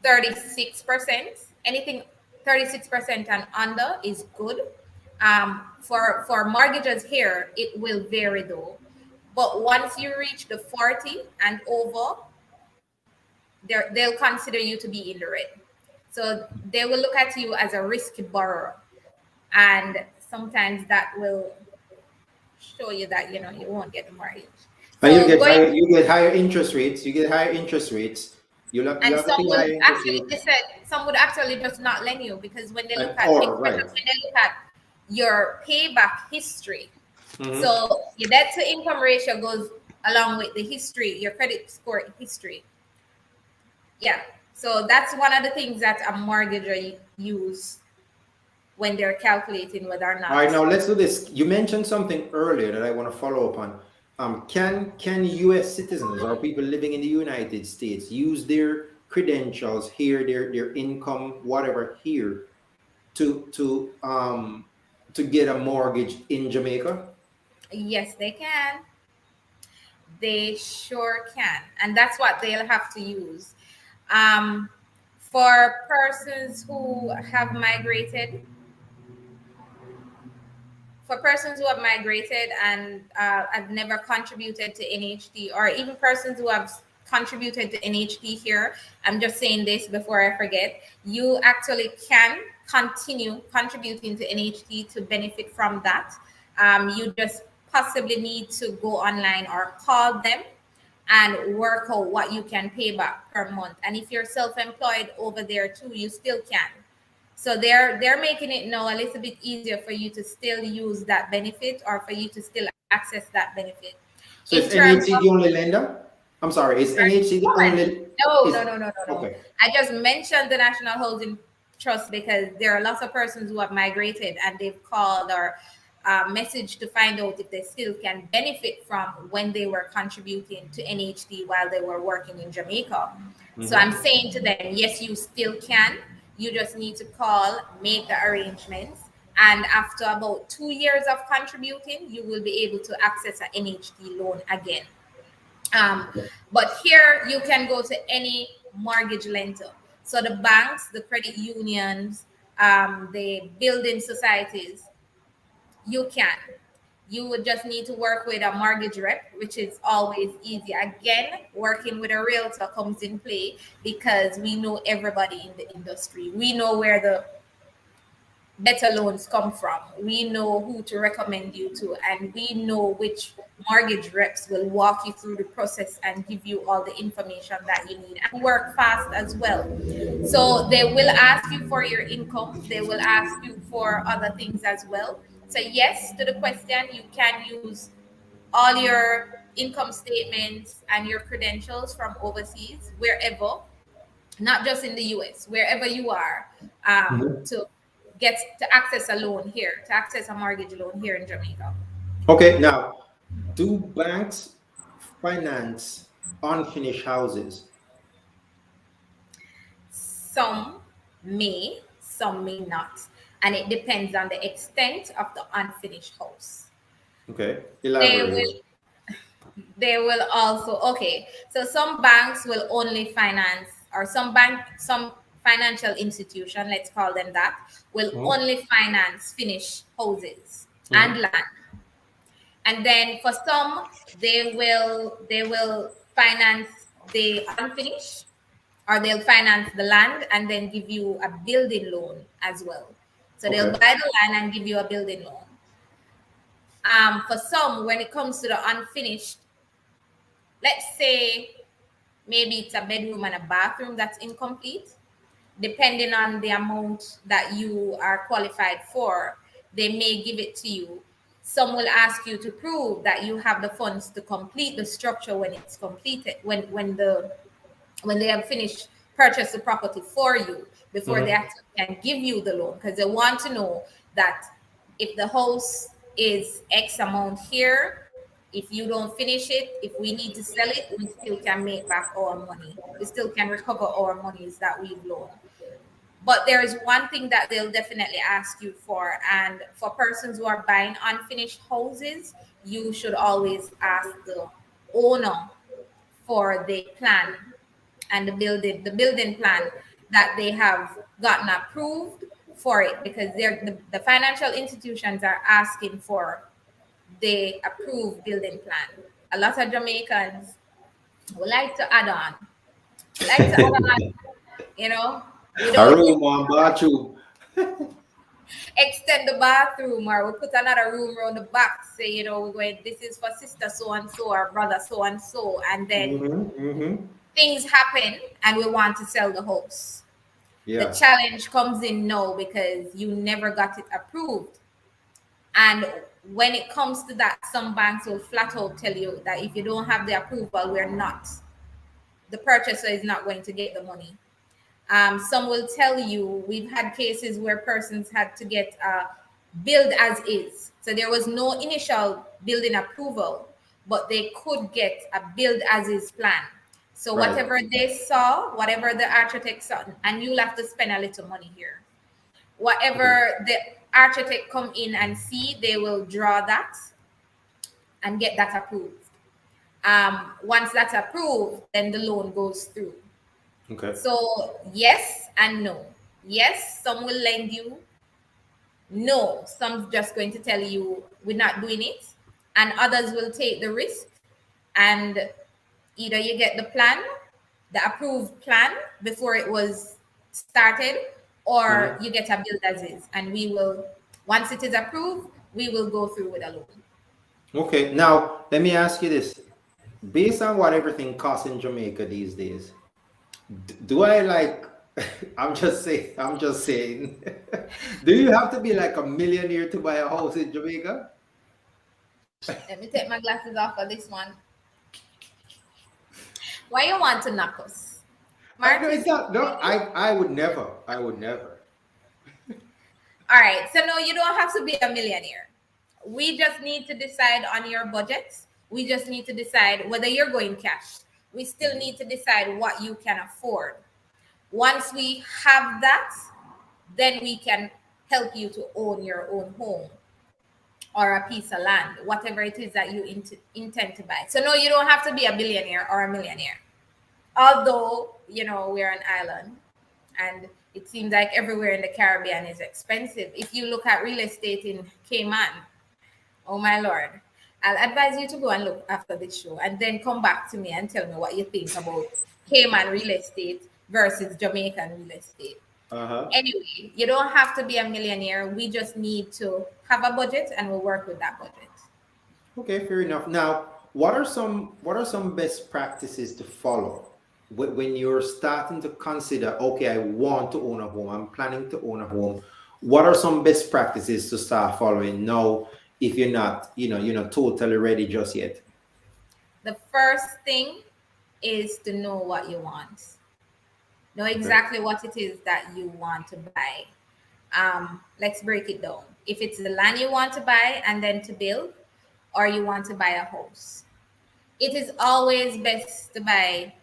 S2: 36%, anything 36% and under is good. For mortgages here, it will vary though, but once you reach the 40 and over, they'll consider you to be in the red. So they will look at you as a risky borrower, and sometimes that will show you that you won't get the mortgage.
S1: And
S2: So going
S1: you get higher interest rates. You get higher interest rates. You
S2: and
S1: have to pay higher interest rates.
S2: some would actually just not lend you, because when they
S1: And
S2: look at
S1: or
S2: especially
S1: right.
S2: when they look at your payback history.
S1: Mm-hmm.
S2: So your debt to income ratio goes along with the history, your credit score history. Yeah. So that's one of the things that a mortgage use when they're calculating whether or
S1: All right,
S2: not.
S1: now let's do this. You mentioned something earlier that I want to follow up on. Can U.S. citizens or people living in the United States use their credentials here, their income, whatever here, to get a mortgage in Jamaica?
S2: Yes, they can. They sure can. And that's what they'll have to use. Um, for persons who have migrated, and have never contributed to NHD, or even persons who have contributed to NHD here, I'm just saying this before I forget, you actually can continue contributing to NHD to benefit from that. You just possibly need to go online or call them and work out what you can pay back per month. And if you're self-employed over there too, you still can. So they're making it now a little bit easier for you to still use that benefit, or for you to still access that benefit. In
S1: So is
S2: terms of,
S1: NHC the only lender? I'm sorry, is
S2: sorry,
S1: NHC the
S2: woman,
S1: only
S2: no, no,
S1: is
S2: no, no, no, no.
S1: okay.
S2: I just mentioned the National Housing Trust because there are lots of persons who have migrated and they've called or message to find out if they still can benefit from when they were contributing to NHD while they were working in Jamaica. So I'm
S1: Mm-hmm.
S2: saying to them, yes, you still can. You just need to call, make the arrangements, and after about 2 years of contributing, you will be able to access an NHD loan again. Um, but here you can go to any mortgage lender. So the banks, the credit unions, the building societies, you can. You would just need to work with a mortgage rep, which is always easy. Again, working with a realtor comes in play because we know everybody in the industry. We know where the better loans come from. We know who to recommend you to, and we know which mortgage reps will walk you through the process and give you all the information that you need and work fast as well. So they will ask you for your income, they will ask you for other things as well. So, yes, to the question, you can use all your income statements and your credentials from overseas, wherever, not just in the US, wherever you are,
S1: Mm-hmm.
S2: to get to access a loan here, to access a mortgage loan here in Jamaica.
S1: Okay, now, do banks finance unfinished houses?
S2: Some may, some may not. And it depends on the extent of the unfinished house.
S1: Okay,
S2: They
S1: elaborate.
S2: will they will also, okay, so some banks will only finance, or some financial institution, let's call them that, will
S1: Mm-hmm.
S2: only finance finished houses and
S1: Mm-hmm.
S2: land. And then for some, they will finance the unfinished, or they'll finance the land and then give you a building loan as well. So they'll
S1: Okay.
S2: buy the land and give you a building loan. For some, when it comes to the unfinished, let's say maybe it's a bedroom and a bathroom that's incomplete, depending on the amount that you are qualified for, they may give it to you. Some will ask you to prove that you have the funds to complete the structure when it's completed, when they have finished purchase the property for you, before they
S1: Mm-hmm.
S2: actually can give you the loan, because they want to know that if the house is X amount here, if you don't finish it, if we need to sell it, we still can make back our money. We still can recover our monies that we've loaned. But there is one thing that they'll definitely ask you for. And for persons who are buying unfinished houses, you should always ask the owner for the plan and the building plan that they have gotten approved for it, because the financial institutions are asking for the approved building plan. A lot of Jamaicans would like to add on, like to add on, you know,
S1: A
S2: without
S1: room, one bathroom.
S2: extend the bathroom, or we put another room around the back, say, we're going, this is for sister so and so or brother so and so, and then
S1: Mm-hmm. Mm-hmm.
S2: things happen and we want to sell the house. The
S1: Yeah.
S2: challenge comes in now because you never got it approved. And when it comes to that, some banks will flat out tell you that if you don't have the approval, the purchaser is not going to get the money. Some will tell you, we've had cases where persons had to get build as is. So there was no initial building approval, but they could get a build as is plan. So
S1: Right.
S2: whatever they saw, whatever the architect saw, and you'll have to spend a little money here.
S1: Okay.
S2: Whatever the architect come in and see, they will draw that and get that approved. Once that's approved, then the loan goes through.
S1: Okay.
S2: So, yes and no. Yes, some will lend you. No, some just going to tell you we're not doing it. And others will take the risk, and either you get the plan, the approved plan before it was started, or
S1: Mm-hmm.
S2: you get a build as is. And we will, once it is approved, we will go through with a loan.
S1: Okay. Now, let me ask you this. Based on what everything costs in Jamaica these days, do I like, I'm just saying, do you have to be like a millionaire to buy a house in Jamaica?
S2: Let me take my glasses off for this one. Why you want to knock us?
S1: No,
S2: Marcus,
S1: it's not. No, I would never. I would never.
S2: all right, so no, you don't have to be a millionaire. we just need to decide on your budget. We just need to decide whether you're going cash. We still need to decide what you can afford. Once we have that, then we can help you to own your own home or a piece of land, whatever it is that you intend to buy. So, no, you don't have to be a billionaire or a millionaire. Although, we're an island and it seems like everywhere in the Caribbean is expensive. If you look at real estate in Cayman, oh my Lord, I'll advise you to go and look after this show and then come back to me and tell me what you think about Cayman real estate versus Jamaican real estate.
S1: Uh-huh.
S2: Anyway, you don't have to be a millionaire. We just need to have a budget and we'll work with that budget.
S1: Okay, fair enough. Now, what are some best practices to follow when you're starting to consider, okay, I want to own a home, I'm planning to own a home. What are some best practices to start following now if you're not, you're not totally ready just yet?
S2: The first thing is to know what you want. Know
S1: Okay.
S2: exactly what it is that you want to buy. Let's break it down. If it's the land you want to buy and then to build, or you want to buy a house, it is always best to buy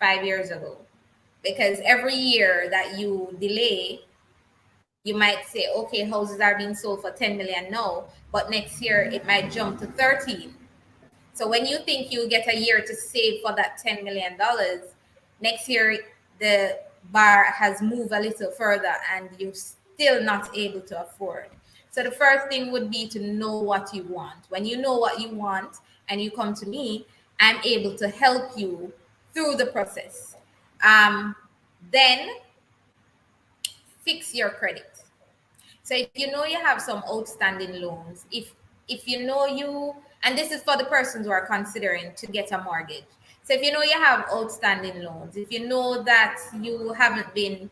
S2: 5 years ago, because every year that you delay, you might say, okay, houses are being sold for 10 million now, but next year it might jump to 13. So when you think you get a year to save for that $10 million, next year the bar has moved a little further and you're still not able to afford. So the first thing would be to know what you want. When you know what you want and you come to me, I'm able to help you through the process. Then fix your credit. So if you know you have some outstanding loans, if you know you, and this is for the persons who are considering to get a mortgage. So if you know you have outstanding loans, if you know that you haven't been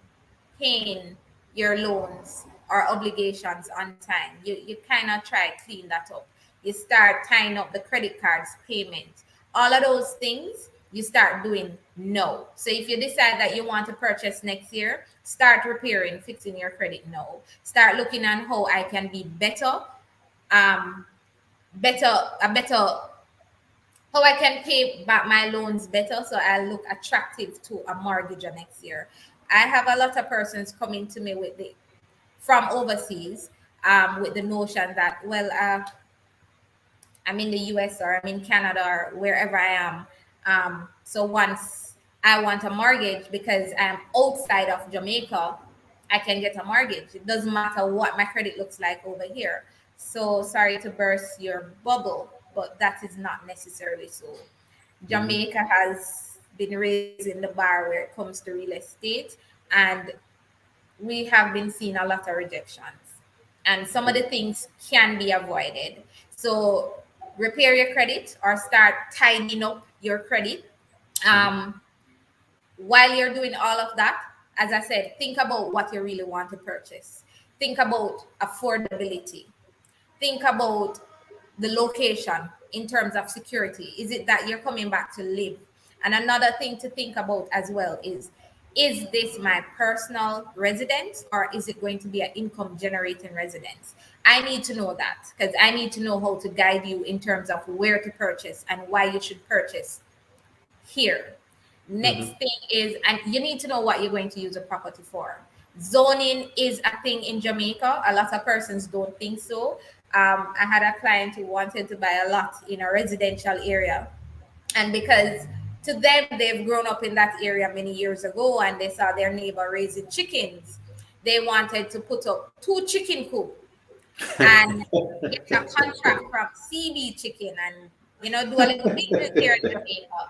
S2: paying your loans or obligations on time, you kind of try clean that up. You start tying up the credit cards payment. All of those things you start doing now. So if you decide that you want to purchase next year, start repairing, fixing your credit now. Start looking on how I can be better, um, better how I can pay back my loans better so I look attractive to a mortgage next year. I have a lot of persons coming to me with the from overseas, with the notion that, well, I'm in the US or I'm in Canada or wherever I am. So once I want a mortgage because I'm outside of Jamaica, I can get a mortgage. It doesn't matter what my credit looks like over here. So sorry to burst your bubble, but that is not necessarily so.
S1: Mm-hmm.
S2: Jamaica has been raising the bar where it comes to real estate, and we have been seeing a lot of rejections. And some of the things can be avoided. So repair your credit or start tidying up your credit.
S1: Mm-hmm.
S2: Um, while you're doing all of that, as I said, think about what you really want to purchase. Think about affordability. Think about the location in terms of security. Is it that you're coming back to live? And another thing to think about as well is this my personal residence or is it going to be an income generating residence? I need to know that because I need to know how to guide you in terms of where to purchase and why you should purchase here. Next
S1: Mm-hmm.
S2: thing is, and you need to know what you're going to use a property for. Zoning is a thing in Jamaica. A lot of persons don't think so. I had a client who wanted to buy a lot in a residential area, and because to them they've grown up in that area many years ago and they saw their neighbor raising chickens, they wanted to put up two chicken coop and get a contract from CB Chicken and do a little business here in Jamaica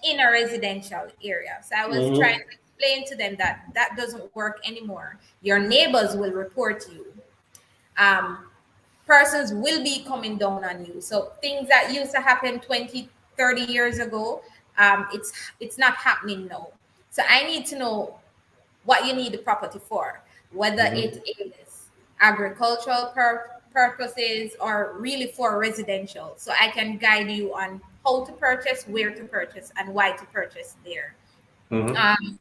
S2: in a residential area. So I was trying
S1: Mm-hmm.
S2: to explain to them that that doesn't work anymore. Your neighbors will report you. Um, Persons will be coming down on you. So things that used to happen 20, 30 years ago, it's not happening now. So I need to know what you need the property for, whether
S1: Mm-hmm.
S2: it is agricultural purposes or really for residential. So I can guide you on how to purchase, where to purchase, and why to purchase there.
S1: Mm-hmm.
S2: Um,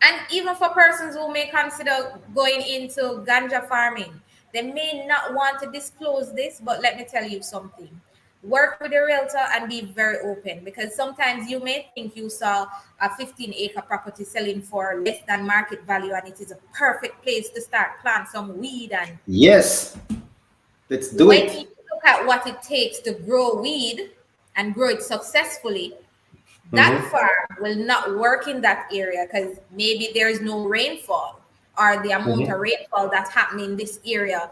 S2: and even for persons who may consider going into ganja farming, They may not want to disclose this, but let me tell you something. Work with a realtor and be very open, because sometimes you may think you saw a 15-acre property selling for less than market value and it is a perfect place to start plant some weed. And
S1: Yes, let's do
S2: when you
S1: it.
S2: look at what it takes to grow weed and grow it successfully, that
S1: Mm-hmm.
S2: farm will not work in that area because maybe there is no rainfall, or the amount of
S1: Mm-hmm.
S2: rainfall that's happening in this area.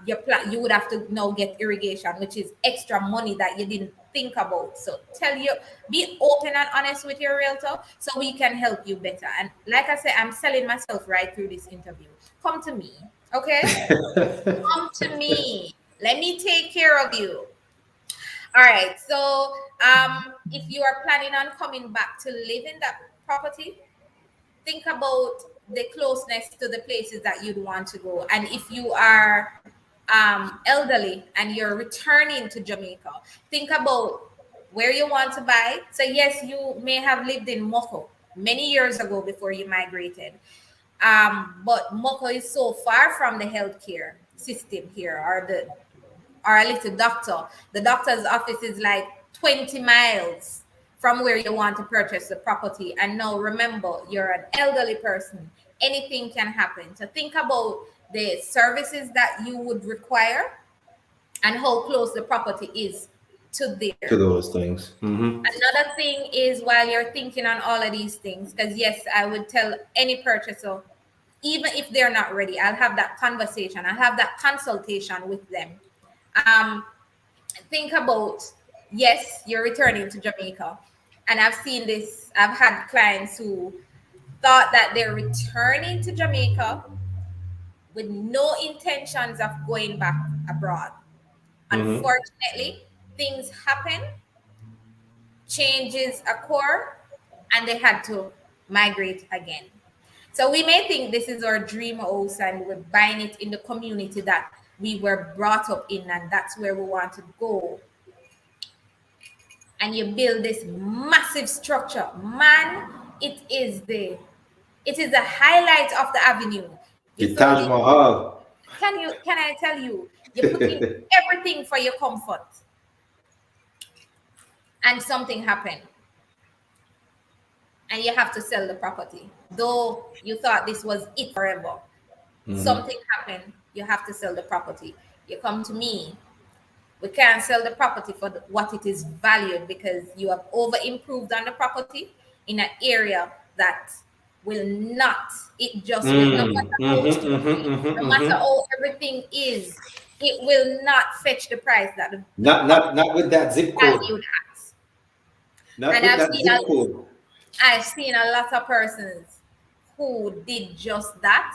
S2: You would have to now get irrigation, which is extra money that you didn't think about. So be open and honest with your realtor so we can help you better. And like I said, I'm selling myself right through this interview. Come to me, okay? Come to me. Let me take care of you. All right. So, if you are planning on coming back to live in that property, think about the closeness to the places that you'd want to go. And if you are elderly and you're returning to Jamaica, think about where you want to buy. So, yes, you may have lived in Moko many years ago before you migrated. But Moko is so far from the healthcare system here, or a little doctor. The doctor's office is like 20 miles from where you want to purchase the property. And now remember, you're an elderly person. Anything can happen. So think about the services that you would require and how close the property is to
S1: To
S2: there.
S1: those things. Mm-hmm.
S2: Another thing is, while you're thinking on all of these things, because yes, I would tell any purchaser, even if they're not ready, I'll have that conversation, I'll have that consultation with them. Um, think about, yes, you're returning to Jamaica. And I've seen this, I've had clients who thought that they're returning to Jamaica with no intentions of going back abroad.
S1: Mm-hmm.
S2: Unfortunately, things happen, changes occur, and they had to migrate again. So we may think this is our dream house and we're buying it in the community that we were brought up in, and that's where we want to go. And you build this massive structure, man. It is the highlight of the avenue. You
S1: The
S2: throw
S1: Taj
S2: the
S1: Mahal.
S2: can I tell you, you put in everything for your comfort, and something happened and you have to sell the property, though you thought this was it forever.
S1: Mm-hmm.
S2: Something happened, you have to sell the property. You come to me, we can't sell the property for what it is valued, because you have over improved on the property in an area that will not, it just will, no
S1: Mm.
S2: matter how
S1: Mm-hmm. Mm-hmm.
S2: trendy,
S1: Mm-hmm.
S2: no matter
S1: Mm-hmm.
S2: how everything is, it will not fetch the price that the
S1: Not
S2: property
S1: not not with that zip code.
S2: valued at.
S1: Not
S2: And
S1: with that zip code.
S2: I've seen a lot of persons who did just that,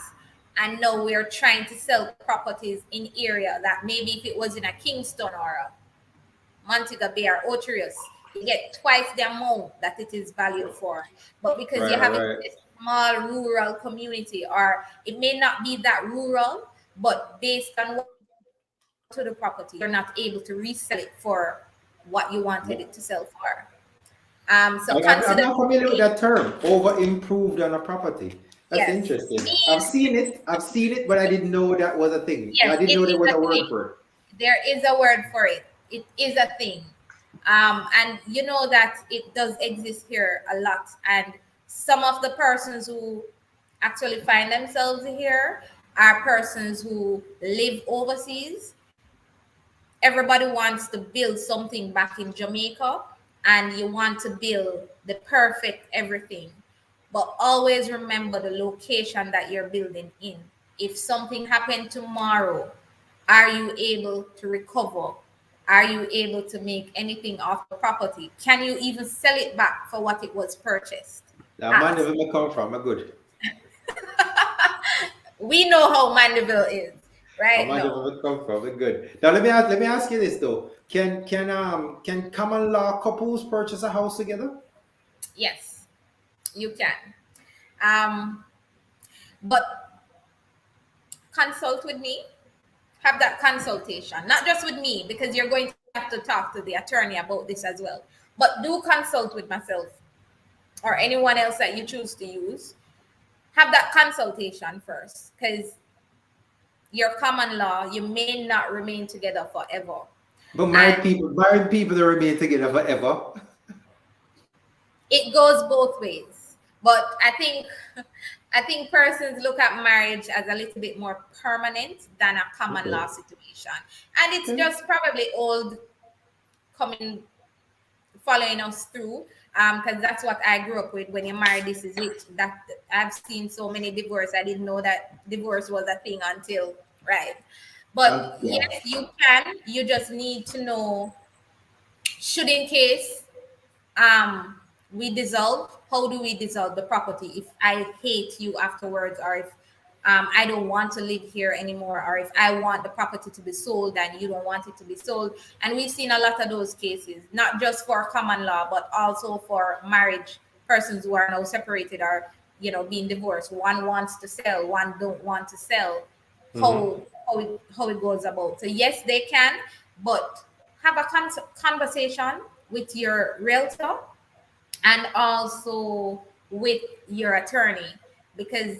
S2: and now we're trying to sell properties in area that maybe if it was in a Kingston or a Montego Bay or Otrius, you get twice the amount that it is valued for. But because you
S1: Right.
S2: have it
S1: Right.
S2: in a small rural community, or it may not be that rural, but based on what you put to the property, you're not able to resell it for what you wanted it to sell for. So
S1: I'm
S2: consider
S1: not familiar with that term. Over improved on a property. That's
S2: yes,
S1: interesting. I've
S2: means
S1: seen it. I've seen it, but I didn't know that was a thing. I
S2: yes,
S1: didn't
S2: it
S1: know there
S2: is
S1: was
S2: a
S1: a word
S2: thing.
S1: for it.
S2: There is a word for it. It is a thing. And you know that it does exist here a lot. And some of the persons who actually find themselves here are persons who live overseas. Everybody wants to build something back in Jamaica, and you want to build the perfect everything. But always remember the location that you're building in. If something happened tomorrow, are you able to recover? Are you able to make anything off the property? Can you even sell it back for what it was purchased
S1: That man
S2: at?
S1: never may come from a good.
S2: We know how Mandeville is
S1: A
S2: right
S1: man
S2: now.
S1: never may come from a good. Now let me ask you this though. Can common law couples purchase a house together?
S2: Yes, you can. Um, but consult with me, have that consultation, not just with me, because you're going to have to talk to the attorney about this as well. But do consult with myself or anyone else that you choose to use. Have that consultation first, because your common law, you may not remain together forever.
S1: But
S2: And
S1: married people that remain together forever.
S2: it goes both ways. But I think persons look at marriage as a little bit more permanent than a common
S1: Okay.
S2: law situation. And it's
S1: Okay.
S2: just probably old coming following us through, because that's what I grew up with. When you marry, this is it. That I've seen so many divorce, I didn't know that divorce was a thing until, right. But
S1: Yeah.
S2: yes, you can, you just need to know, should in case um we dissolve, how do we dissolve the property if I hate you afterwards, or if I don't want to live here anymore, or if I want the property to be sold and you don't want it to be sold. And we've seen a lot of those cases, not just for common law but also for marriage, persons who are now separated or being divorced. One wants to sell, one don't want to sell.
S1: Mm-hmm.
S2: How it goes about. So yes, they can, but have a conversation with your realtor and also with your attorney, because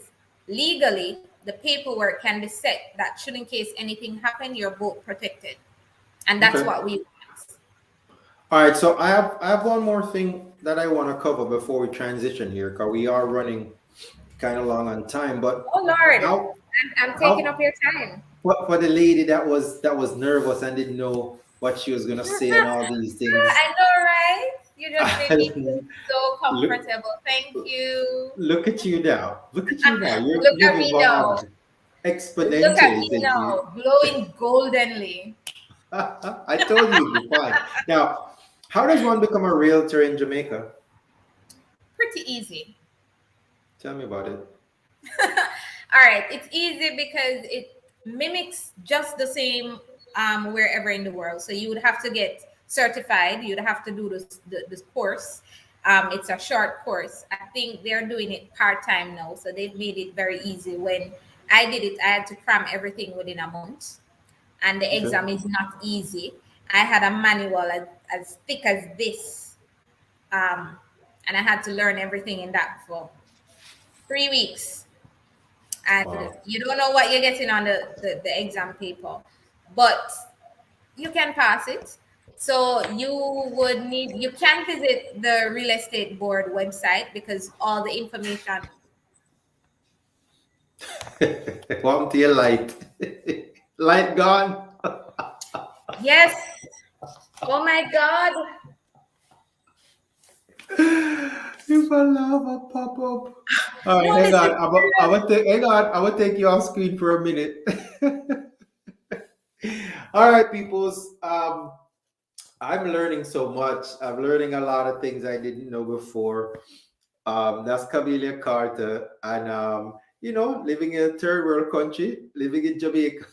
S2: legally the paperwork can be set that should, in case anything happen, you're both protected, and that's
S1: Okay.
S2: what we want.
S1: All right. So I have one more thing that I want to cover before we transition here, because we are running kind of long on time. But
S2: Oh Lord,
S1: how
S2: I'm taking up
S1: how
S2: your time.
S1: for the lady that was nervous and didn't know what she was gonna say and all these things.
S2: I know, right? You just made me feel so
S1: look
S2: comfortable. Thank you.
S1: look at you now. Look at you now.
S2: Look
S1: You've
S2: at me now.
S1: evolved
S2: Look at
S1: exponentially
S2: me
S1: since you.
S2: now, glowing goldenly.
S1: I told you you'd be fine. Now, how does one become a realtor in Jamaica?
S2: Pretty easy.
S1: Tell me about it.
S2: All right, it's easy because it mimics just the same wherever in the world. So you would have to get certified. You'd have to do this course. It's a short course. I think they're doing it part time now, so they've made it very easy. When I did it, I had to cram everything within a month, and the
S1: Okay.
S2: exam is not easy. I had a manual as thick as this, um, and I had to learn everything in that for 3 weeks, and
S1: Wow.
S2: you don't know what you're getting on the exam paper, but you can pass it. So you can visit the real estate board website because all the information.
S1: Welcome to your light. Light gone.
S2: Yes. Oh my God.
S1: If I laugh, I pop up. All right,
S2: No,
S1: hang on.
S2: listen.
S1: Hang on. I'm gonna take you off screen for a minute. All right, peoples. I'm learning so much. I'm learning a lot of things I didn't know before. That's Camelia Carter, and living in a third world country, living in Jamaica.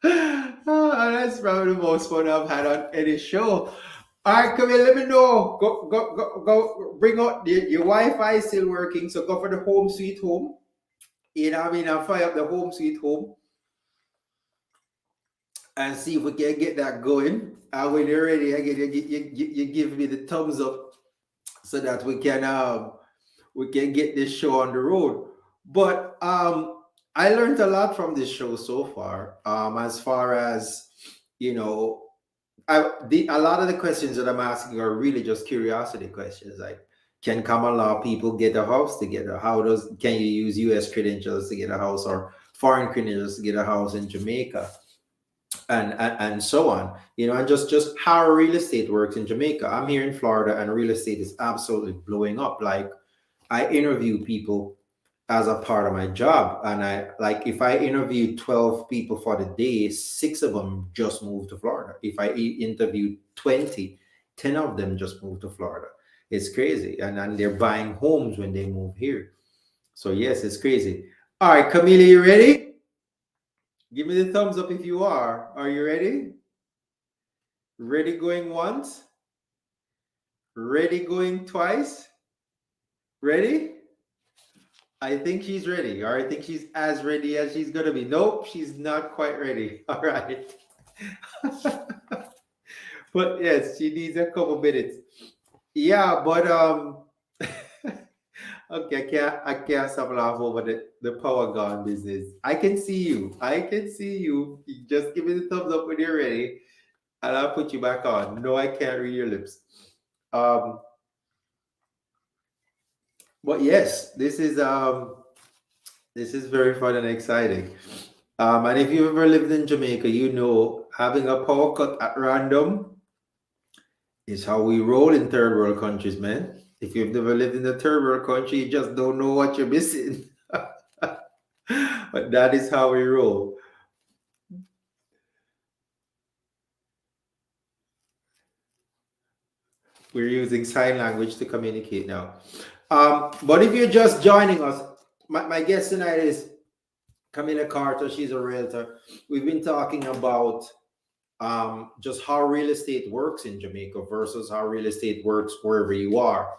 S1: And that's probably the most fun I've had on any show. All right, come here, let me know. Go. Bring out your Wi-Fi is still working, so go for the home sweet home. You know what I mean? I'll fire up the home sweet home and see if we can get that going. And when you're ready, again, you give me the thumbs up so that we can get this show on the road. But I learned a lot from this show so far. As far as you know, a lot of the questions that I'm asking are really just curiosity questions. Like, can common law people get a house together? Can you use U.S. credentials to get a house, or foreign credentials to get a house in Jamaica? And so on, and just how real estate works in Jamaica. I'm here in Florida, and real estate is absolutely blowing up. Like, I interview people as a part of my job, and I like, if I interview 12 people for the day, 6 of them just moved to Florida. If I interview 20, 10 of them just moved to Florida. It's crazy, and they're buying homes when they move here. So yes, it's crazy. All right, Camila, you ready? Give me the thumbs up if you are. Are you ready? Ready going once? Ready going twice? Ready? I think she's ready, or I think she's as ready as she's gonna be. Nope, she's not quite ready. All right. But yes, she needs a couple minutes. Yeah, but Okay, I can't stop laughing over the power gone business. I can see you. I can see you. You just give me the thumbs up when you're ready, and I'll put you back on. No, I can't read your lips. Um, but yes, this is very fun and exciting. And if you've ever lived in Jamaica, you know having a power cut at random is how we roll in third world countries, man. If you've never lived in a third world country, you just don't know what you're missing. But that is how we roll. We're using sign language to communicate now. But if you're just joining us, my guest tonight is Camila Carter. She's a realtor. We've been talking about just how real estate works in Jamaica versus how real estate works wherever you are.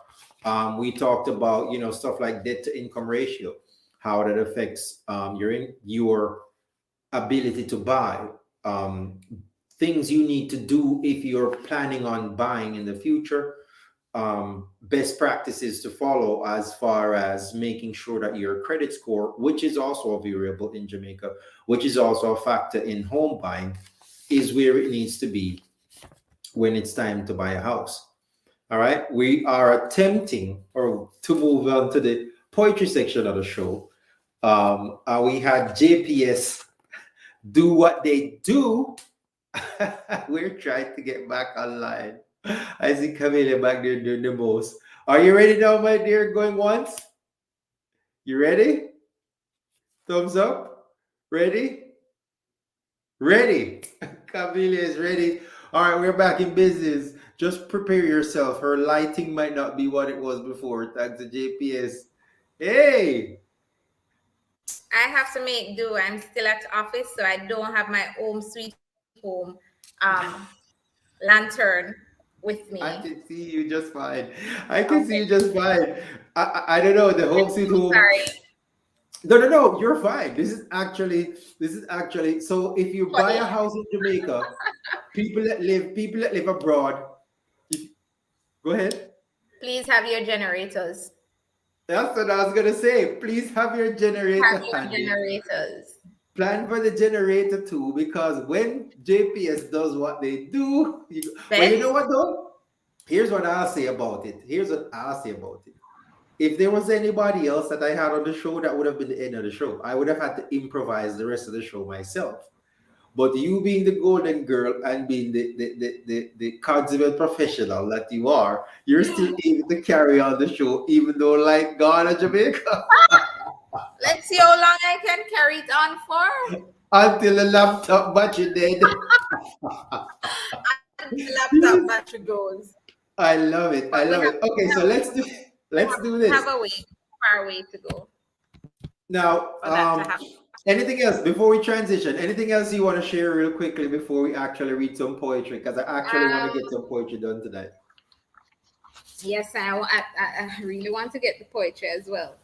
S1: We talked about stuff like debt to income ratio, how that affects your ability to buy, um, things you need to do if you're planning on buying in the future, best practices to follow as far as making sure that your credit score, which is also a variable in Jamaica, which is also a factor in home buying, is where it needs to be when it's time to buy a house. All right, we are attempting or to move on to the poetry section of the show. We had JPS do what they do. We're trying to get back online. I see Camila back there doing the most. Are you ready now, my dear? Going once? You ready? Thumbs up? Ready? Ready. Camila is ready. All right, we're back in business. Just prepare yourself. Her lighting might not be what it was before. Thanks to JPS. Hey,
S2: I have to make do. I'm still at the office, so I don't have my home sweet home um, lantern with
S1: I
S2: me.
S1: can see you just fine. I can see
S2: Okay.
S1: you just fine. I don't know the
S2: I'm
S1: home sweet
S2: so
S1: home.
S2: sorry.
S1: No, no, no. You're fine. This is actually. So if you buy a
S2: Funny.
S1: house in Jamaica, people that live abroad. If, Go ahead.
S2: Please have your generators.
S1: That's what I was gonna say. Please have your
S2: Have
S1: generator
S2: your
S1: handy.
S2: generators.
S1: Plan for the generator too, because when JPS does what they do, but you know
S2: Best.
S1: what though? Here's what I'll say about it. Here's what I'll say about it. If there was anybody else that I had on the show, that would have been the end of the show. I would have had to improvise the rest of the show myself. But you being the golden girl and being the consummate professional that you are, you're still able to carry on the show, even though like God of Jamaica,
S2: Let's see how long I can carry it on for.
S1: until the laptop battery dead.
S2: Until the laptop battery goes.
S1: I love it.
S2: But
S1: I
S2: we
S1: love
S2: have
S1: it. Okay, so let's do
S2: we have
S1: this
S2: a way, far way to go
S1: now.
S2: for that to happen.
S1: Anything else before we transition? Anything else you want to share real quickly before we actually read some poetry? Because I actually want to
S2: Um,
S1: get some poetry done tonight.
S2: yes, I really want to get the poetry as well.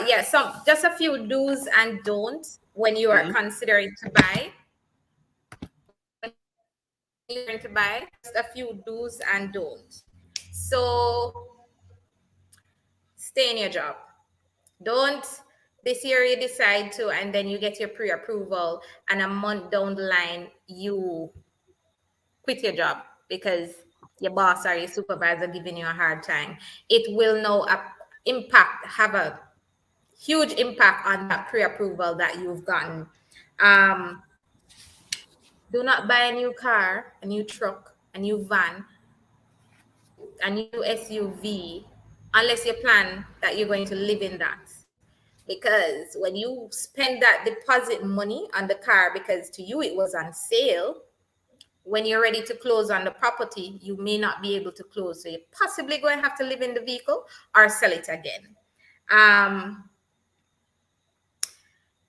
S2: Yeah, some just a few do's and don'ts when you are
S1: Mhm.
S2: considering to buy. When you're going to buy, just a few do's and don'ts. So stay in your job. Don't this year you decide to, and then you get your pre-approval, and a month down the line you quit your job because your boss or your supervisor giving you a hard time. It will now have a huge impact on that pre-approval that you've gotten. Um, do not buy a new car, a new truck, a new van, a new SUV, unless you plan that you're going to live in that. Because when you spend that deposit money on the car, because to you it was on sale, when you're ready to close on the property, you may not be able to close. So you're possibly going to have to live in the vehicle or sell it again. Um,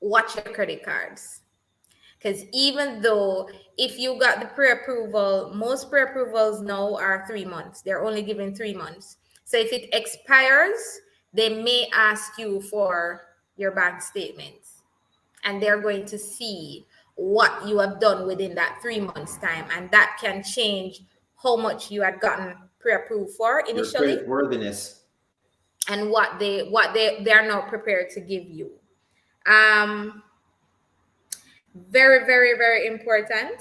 S2: watch your credit cards. Because even though if you got the pre-approval, most pre-approvals now are 3 months. They're only giving 3 months. So if it expires, they may ask you for your bank statements, and they're going to see what you have done within that 3 months time, and that can change how much you had gotten pre-approved for
S1: Your
S2: initially.
S1: credit worthiness.
S2: and what they are not prepared to give you. Um, very, very, very important.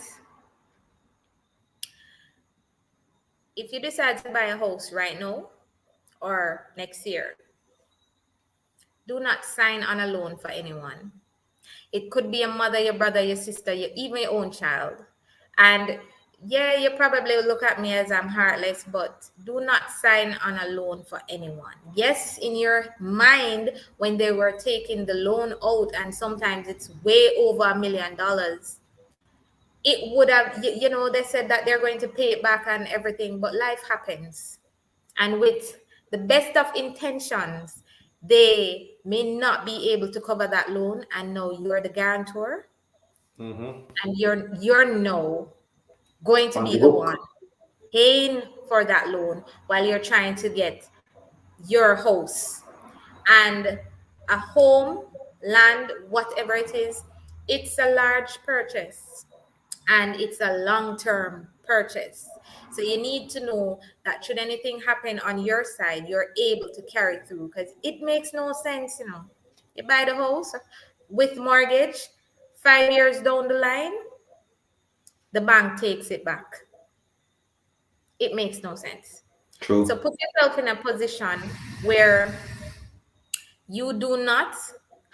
S2: If you decide to buy a house right now or next year, do not sign on a loan for anyone. It could be your mother, your brother, your sister, even your own child. And yeah, you probably will look at me as I'm heartless, but do not sign on a loan for anyone. Yes, in your mind, when they were taking the loan out, and sometimes it's way over $1 million, it would have, they said that they're going to pay it back and everything, but life happens. And with the best of intentions, they may not be able to cover that loan, and now you're the guarantor,
S1: Mm-hmm.
S2: and you're now going to
S1: On
S2: be
S1: the
S2: the one
S1: hook.
S2: paying for that loan while you're trying to get your house. And a home, land, whatever it is, it's a large purchase, and it's a long-term purchase. So you need to know that should anything happen on your side, you're able to carry through, because it makes no sense. You buy the house with mortgage, 5 years down the line, the bank takes it back. It makes no sense. So
S1: True.
S2: put yourself in a position where you do not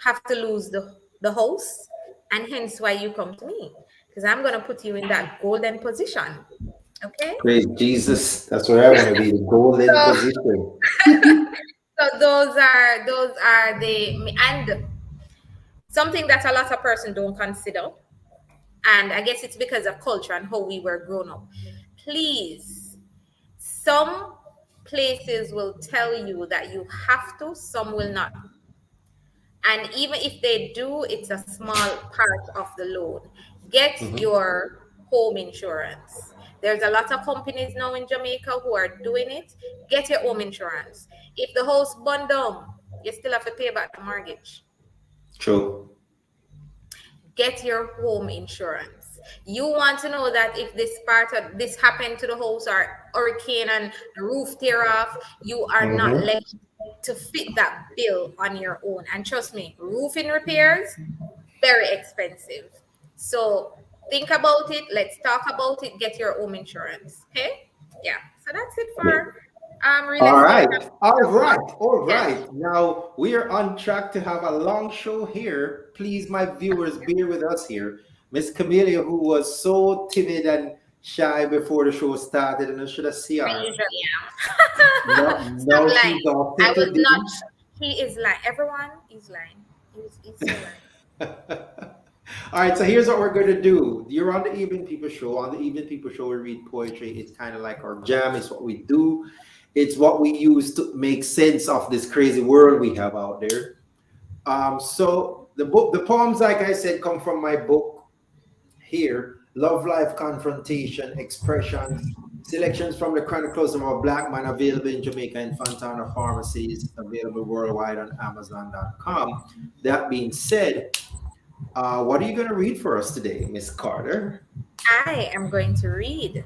S2: have to lose the host, and hence why you come to me, because I'm going to put you in that golden position. Okay.
S1: Praise Jesus. That's where I want to be. The golden
S2: So,
S1: position.
S2: so those are the, and something that a lot of person don't consider, and I guess it's because of culture and how we were grown up. Please, some places will tell you that you have to, some will not. And even if they do, it's a small part of the loan. Get
S1: Mm-hmm.
S2: your home insurance. There's a lot of companies now in Jamaica who are doing it. Get your home insurance. If the house burned down, you still have to pay back the mortgage.
S1: True.
S2: Get your home insurance. You want to know that if this happened to the house, or hurricane and the roof tear off, you are not
S1: Mm-hmm.
S2: left to fit that bill on your own. And trust me, roofing repairs, very expensive. So think about it. Let's talk about it. Get your home insurance. Okay? Yeah. So that's it for real
S1: All
S2: estate.
S1: right. All right. All
S2: Yeah.
S1: right. Now we are on track to have a long show here. Please, my viewers, bear with us here. Miss Camelia, who was so timid and shy before the show started, and I should have seen
S2: I
S1: her.
S2: usually
S1: No,
S2: am. Stop
S1: no,
S2: lying.
S1: she's all
S2: I was
S1: tickled.
S2: not. He is lying. Everyone is lying. He's so lying.
S1: All right, so here's what we're going to do. You're on the Even People Show. On the Even People Show, we read poetry. It's kind of like our jam. It's what we do. It's what we use to make sense of this crazy world we have out there. So the poems, like I said, come from my book here, Love Life Confrontation Expressions, selections from the Chronicles of a Black Man, available in Jamaica and Fontana pharmacies, available worldwide on Amazon.com. That being said, what are you going to read for us today, Miss Carter?
S2: I am going to read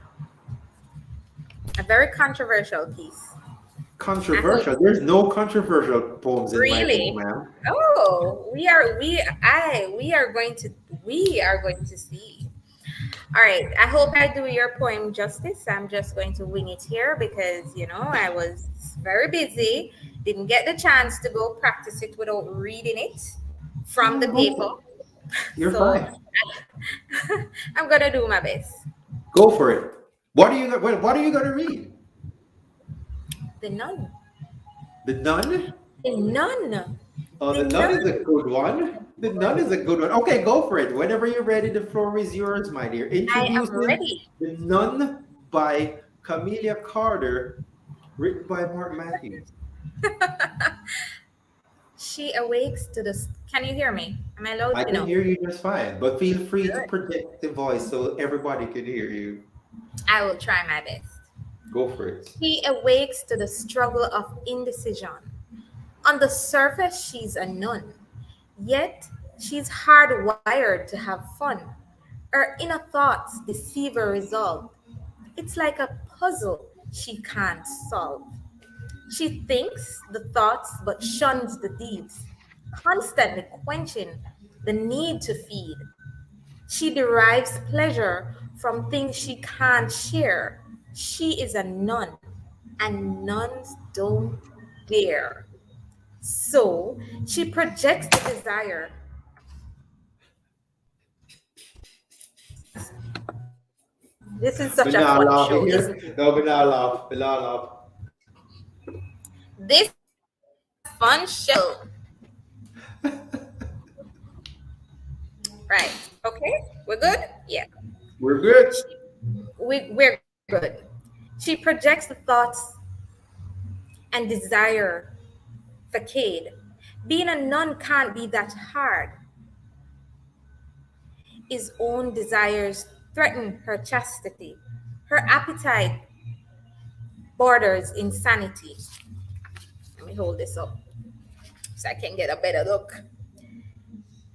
S2: a very controversial piece. I hope.
S1: Controversial. There's no controversial poems in my book,
S2: Really?
S1: ma'am.
S2: Oh, we are going to see. All right. I hope I do your poem justice. I'm just going to wing it here because I was very busy. Didn't get the chance to go practice it without reading it from the
S1: No, go
S2: paper.
S1: for it. You're
S2: So
S1: fine.
S2: I'm gonna do my best.
S1: Go for it. What are you going to read?
S2: The nun.
S1: The Nun?
S2: The nun.
S1: Oh,
S2: The
S1: the Nun is a
S2: nun.
S1: good one. The Nun is a good one. Okay, go for it. Whenever you're ready, the floor is yours, my dear.
S2: I am
S1: Introducing
S2: ready.
S1: The Nun by Camelia Carter, written by Mark Matthews.
S2: She awakes to the. Can you hear me? Am I loud
S1: I can
S2: enough?
S1: hear you just fine, but feel free to
S2: Good.
S1: project the voice so everybody can hear you.
S2: I will try my best.
S1: Go for it.
S2: She awakes to the struggle of indecision. On the surface, she's a nun, yet she's hardwired to have fun. Her inner thoughts deceive her resolve. It's like a puzzle she can't solve. She thinks the thoughts but shuns the deeds, constantly quenching the need to feed. She derives pleasure from things she can't share. She is a nun, and nuns don't dare. So she projects the desire. This is such
S1: We're
S2: a
S1: not
S2: fun
S1: laughing
S2: show,
S1: here.
S2: isn't it?
S1: No, we're not laugh. We're not laugh.
S2: This is a fun show. Right. Okay. We're good? Yeah.
S1: We're good.
S2: She, we're good. She projects the thoughts and desire facade. Being a nun can't be that hard. His own desires threaten her chastity. Her appetite borders insanity. Let me hold this up so I can get a better look.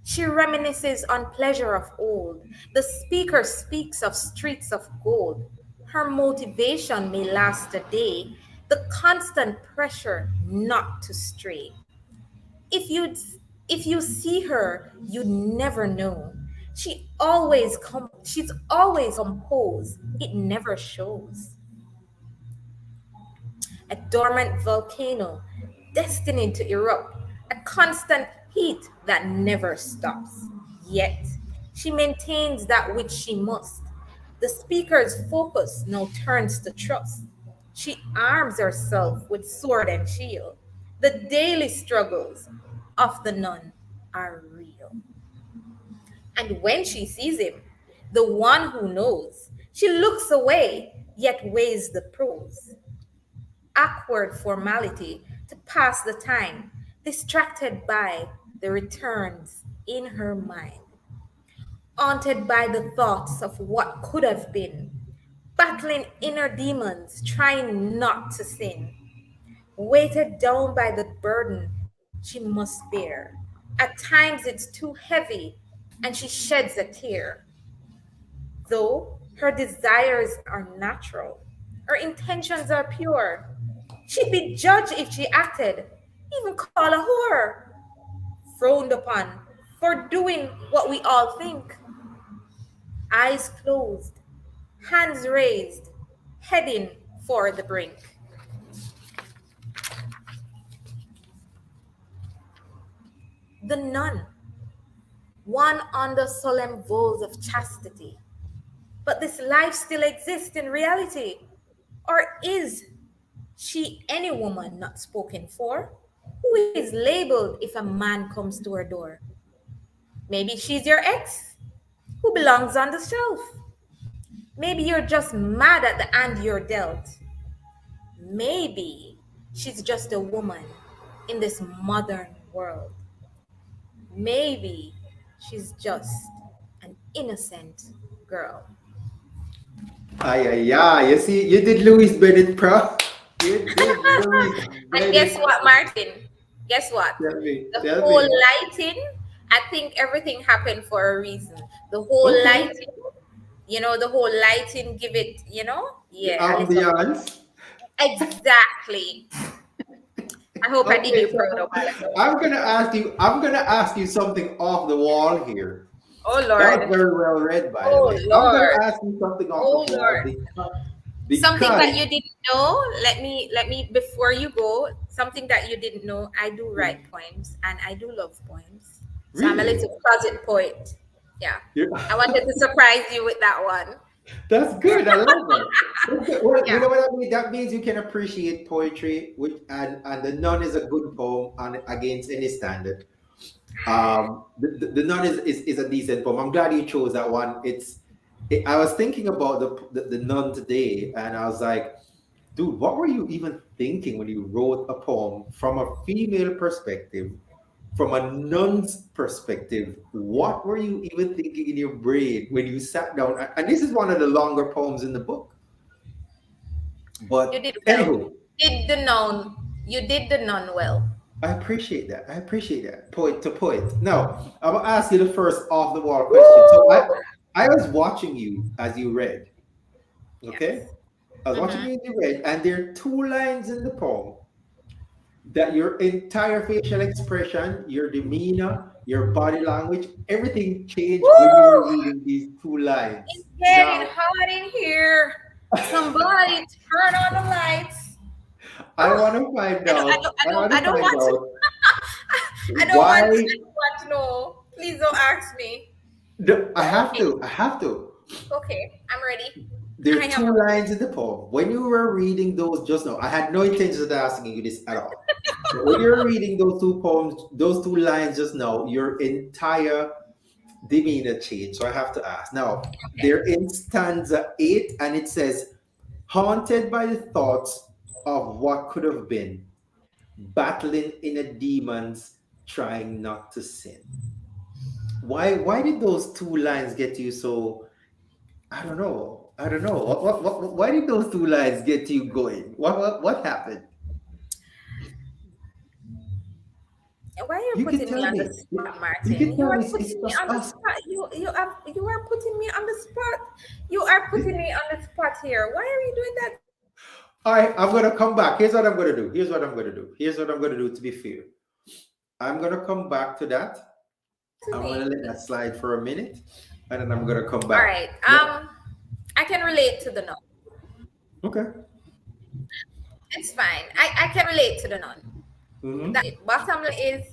S2: She reminisces on pleasure of old. The speaker speaks of streets of gold. Her motivation may last a day, the constant pressure not to stray. If you if you see her, you'd never know. She's always composed. It never shows. A dormant volcano destined to erupt, a constant heat that never stops. Yet, she maintains that which she must. The speaker's focus now turns to trust. She arms herself with sword and shield. The daily struggles of the nun are real. And when she sees him, the one who knows, she looks away, yet weighs the pros. Awkward formality to pass the time, distracted by the returns in her mind, haunted by the thoughts of what could have been, battling inner demons, trying not to sin, weighted down by the burden she must bear. At times it's too heavy, and she sheds a tear. Though her desires are natural, her intentions are pure. She'd be judged if she acted, even called a whore, frowned upon for doing what we all think. Eyes closed, hands raised, heading for the brink. The nun, one under solemn vows of chastity. But this life still exists in reality. Or is she any woman not spoken for? Who is labeled if a man comes to her door? Maybe she's your ex who belongs on the shelf. Maybe you're just mad at the hand you're dealt. Maybe she's just a woman in this modern world. Maybe she's just an innocent girl.
S1: Ay, ay, ay. You see, you did Louis Bennett proud. You did Louis
S2: And guess
S1: Bennett.
S2: what, Martin? Guess what?
S1: Tell me.
S2: The
S1: Tell
S2: whole
S1: me.
S2: lighting, I think everything happened for a reason. The whole
S1: Okay.
S2: lighting, the whole lighting give it,
S1: The
S2: yeah, a little.
S1: ambiance.
S2: Exactly. I hope I did
S1: Okay,
S2: you
S1: so
S2: proud a while ago.
S1: I'm gonna ask you something off the wall here.
S2: Oh
S1: That was
S2: Lord.
S1: very well read, by the
S2: Oh
S1: way. I'm gonna
S2: Lord.
S1: ask you something off the
S2: Oh
S1: wall
S2: Lord. Something
S1: because
S2: that you didn't know, let me before you go, something that you didn't know, I do write poems and I do love poems. So I'm a
S1: really,
S2: little closet poet. Yeah.
S1: you
S2: I wanted to surprise you with that one.
S1: that's good. I love that. Okay, well, you
S2: Yeah.
S1: know what I mean. That means you can appreciate poetry, which and the Nun is a good poem on against any standard. The Nun is a decent poem. I'm glad you chose that one. I was thinking about the Nun today, and I was like, dude, what were you even thinking when you wrote a poem from a female perspective, from a nun's perspective? What were you even thinking in your brain when you sat down? And this is one of the longer poems in the book.
S2: You
S1: But
S2: did well.
S1: anywho,
S2: Did the known. You did the known well.
S1: I appreciate that. I appreciate that. Poet to poet. Now, I'm gonna ask you the first off the wall question. So
S2: Woo!
S1: I was watching you as you read. Okay?
S2: Yes.
S1: I was watching
S2: Mm-hmm.
S1: you as you read, and there are two lines in the poem. that your entire facial expression, your demeanor, your body language, everything changed when you were
S2: Woo!
S1: reading these two lines.
S2: It's getting
S1: Now,
S2: hot in here. Somebody turn on the lights.
S1: I want to find out. I want to
S2: I don't
S1: find
S2: want to.
S1: out why.
S2: I don't want to know. Please don't ask me.
S1: I have
S2: Okay.
S1: to. I have to.
S2: Okay. I'm ready.
S1: There
S2: I
S1: are
S2: am
S1: two
S2: ready.
S1: lines in the poem. When you were reading those just now, I had no intention of asking you this at all. But when you were reading those two poems, those two lines just now, your entire demeanor changed. So I have to ask. Now,
S2: Okay.
S1: they're in stanza 8, and it says, haunted by the thoughts of what could have been, battling inner demons, trying not to sin. Why did those two lines get you so, I don't know. I don't know. Why did those two lines get you going? What happened?
S2: Why are you
S1: You can
S2: putting me
S1: tell
S2: on the
S1: me.
S2: spot,
S1: You
S2: Martin?
S1: can
S2: You
S1: tell
S2: are
S1: me it's
S2: putting me
S1: just
S2: on the
S1: us.
S2: spot. You are putting me on the spot. You are putting me on the spot here. Why are you doing that to me?
S1: All right, I'm gonna come back. Here's what I'm gonna do. Here's what I'm gonna do. Here's what I'm gonna do to be fair. I'm gonna come back to that. I'm gonna let that slide for a minute, and then I'm gonna come
S2: All
S1: back.
S2: right.
S1: No.
S2: I can relate to the nun.
S1: Okay.
S2: It's fine. I can relate to the nun.
S1: Mm-hmm.
S2: That's it. Bottom line is,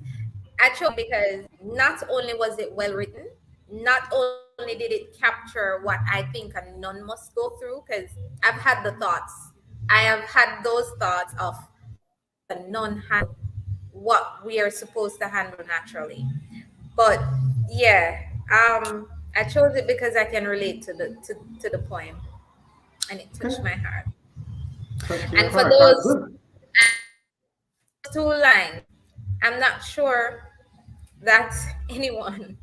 S2: I chose because not only was it well written, not only did it capture what I think a nun must go through, because I've had the thoughts. I have had those thoughts of how does a nun handle what we are supposed to handle naturally. But yeah, I chose it because I can relate to the poem, and it
S1: Okay.
S2: touched my heart.
S1: Touch your
S2: And for
S1: heart. All right,
S2: those
S1: good.
S2: two lines, I'm not sure that anyone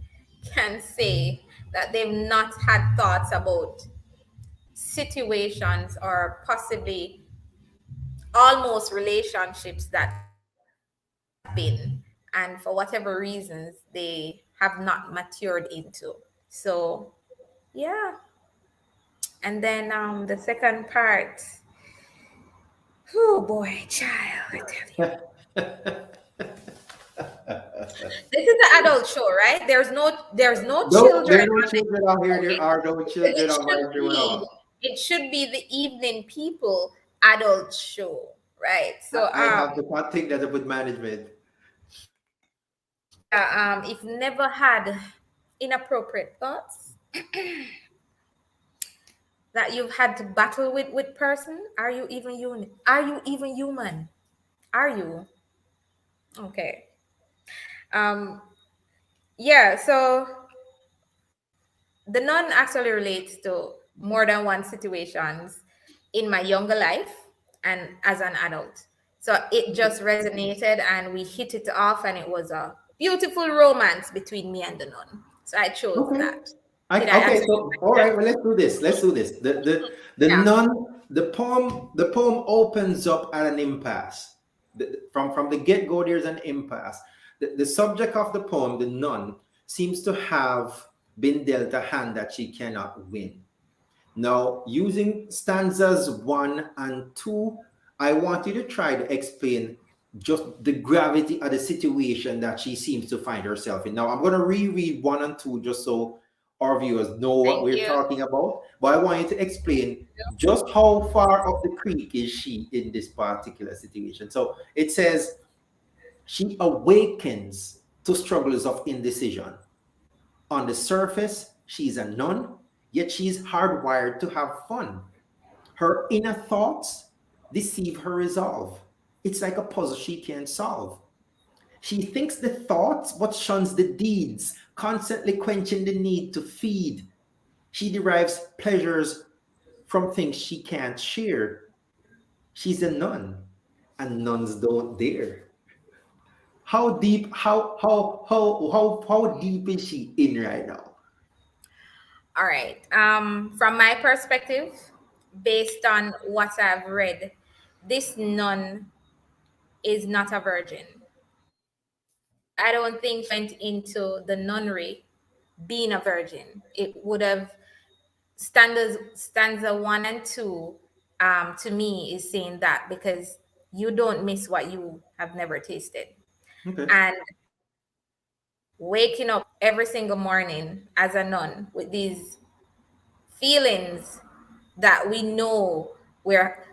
S2: can say that they've not had thoughts about situations or possibly almost relationships that have been, and for whatever reasons they have not matured into. So yeah. And then the second part, oh boy, child, I tell you. This is an adult show, right? There's no
S1: No,
S2: children
S1: there are no
S2: on it.
S1: children out here. There
S2: Okay.
S1: are no
S2: Because
S1: children on my show at all.
S2: it should be the evening people adult show, right? So
S1: I have to think that with management.
S2: yeah, if never had inappropriate thoughts that you've had to battle with person, are you even human? Are you even human? Are you? Okay. Um yeah, so the nun actually relates to more than one situations in my younger life and as an adult. So it just resonated and we hit it off, and it was a beautiful romance between me and the nun. So I chose
S1: Okay.
S2: that. Did I
S1: Okay,
S2: answer your
S1: so all right,
S2: question?
S1: well let's do this. Let's do this. The
S2: Yeah.
S1: nun, the poem opens up at an impasse. From the get-go, there's an impasse. The subject of the poem, the nun, seems to have been dealt a hand that she cannot win. Now, using stanzas 1 and 2, I want you to try to explain just the gravity of the situation that she seems to find herself in. Now, I'm going to reread 1 and 2 just so our viewers know what
S2: Thank
S1: we're
S2: you.
S1: talking about. But I want you to explain just how far up the creek is she in this particular situation. So it says, she awakens to struggles of indecision. On the surface, she's a nun, yet she's hardwired to have fun. Her inner thoughts deceive her resolve. It's like a puzzle she can't solve. She thinks the thoughts but shuns the deeds, constantly quenching the need to feed. She derives pleasures from things she can't share. She's a nun, and nuns don't dare. How deep? How deep is she in right now?
S2: All right. From my perspective, based on what I've read, this nun is not a virgin. I don't think she went into the nunnery being a virgin. It would have stanza 1 and 2 to me is saying that because you don't miss what you have never tasted.
S1: Okay.
S2: And waking up every single morning as a nun with these feelings that we know we're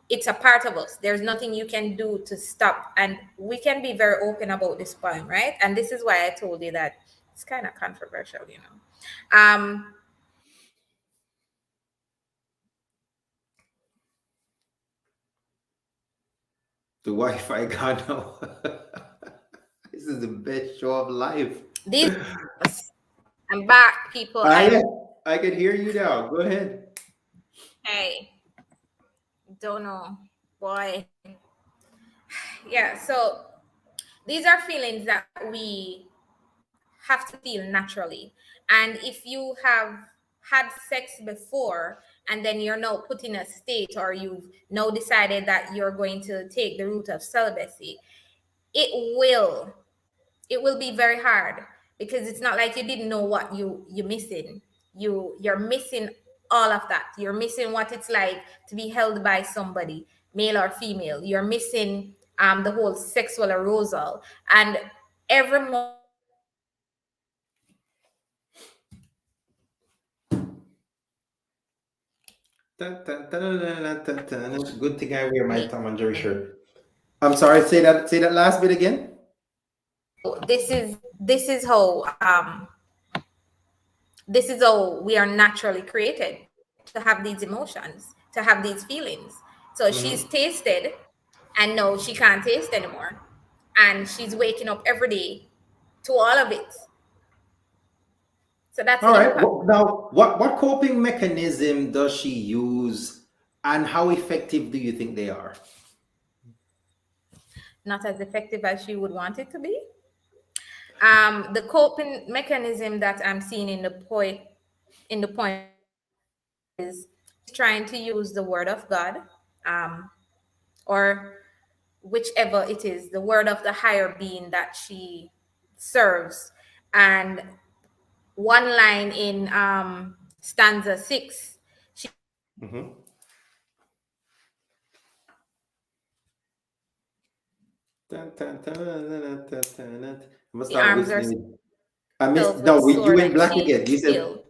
S2: it's a part of us. There's nothing you can do to stop. And we can be very open about this poem, right? And this is why I told you that it's kind of controversial, you know.
S1: The Wi-Fi gone now. This is the best show of life.
S2: These I'm back, people.
S1: Yeah,
S2: I'm
S1: I can hear you now. Go ahead.
S2: hey, don't know. Boy. Yeah, so these are feelings that we have to feel naturally. And if you have had sex before and then you're now put in a state or you've now decided that you're going to take the route of celibacy, it will it will be very hard because it's not like you didn't know what you're missing. You're missing all of that. You're missing what it's like to be held by somebody, male or female. You're missing the whole sexual arousal. And every moment that you spend with somebody
S1: Dun, dun, dun, dun, dun, dun, dun, dun. Good thing I wear my
S2: me.
S1: Tom and Jerry shirt. I'm sorry. Say that last bit again.
S2: This is how we are naturally created to have these emotions, to have these feelings. So she's
S1: Mhm.
S2: tasted and no, she can't taste anymore. And she's waking up every day to all of it. So that's
S1: All
S2: the
S1: right.
S2: impact.
S1: Now, what coping mechanism does she use, and how effective do you think they are?
S2: Not as effective as she would want it to be. The coping mechanism that I'm seeing in the poem is she's trying to use the word of God, um, or whichever it is, the word of the higher being that she serves. And one line in stanza 6, she
S1: Mm-hmm. Dun, dun, dun, dun, dun, dun, dun, dun. I'm gonna start
S2: arms herself
S1: whistling. I missed.
S2: with a
S1: No, you
S2: sword
S1: went
S2: and
S1: black again. You
S2: shield.
S1: said.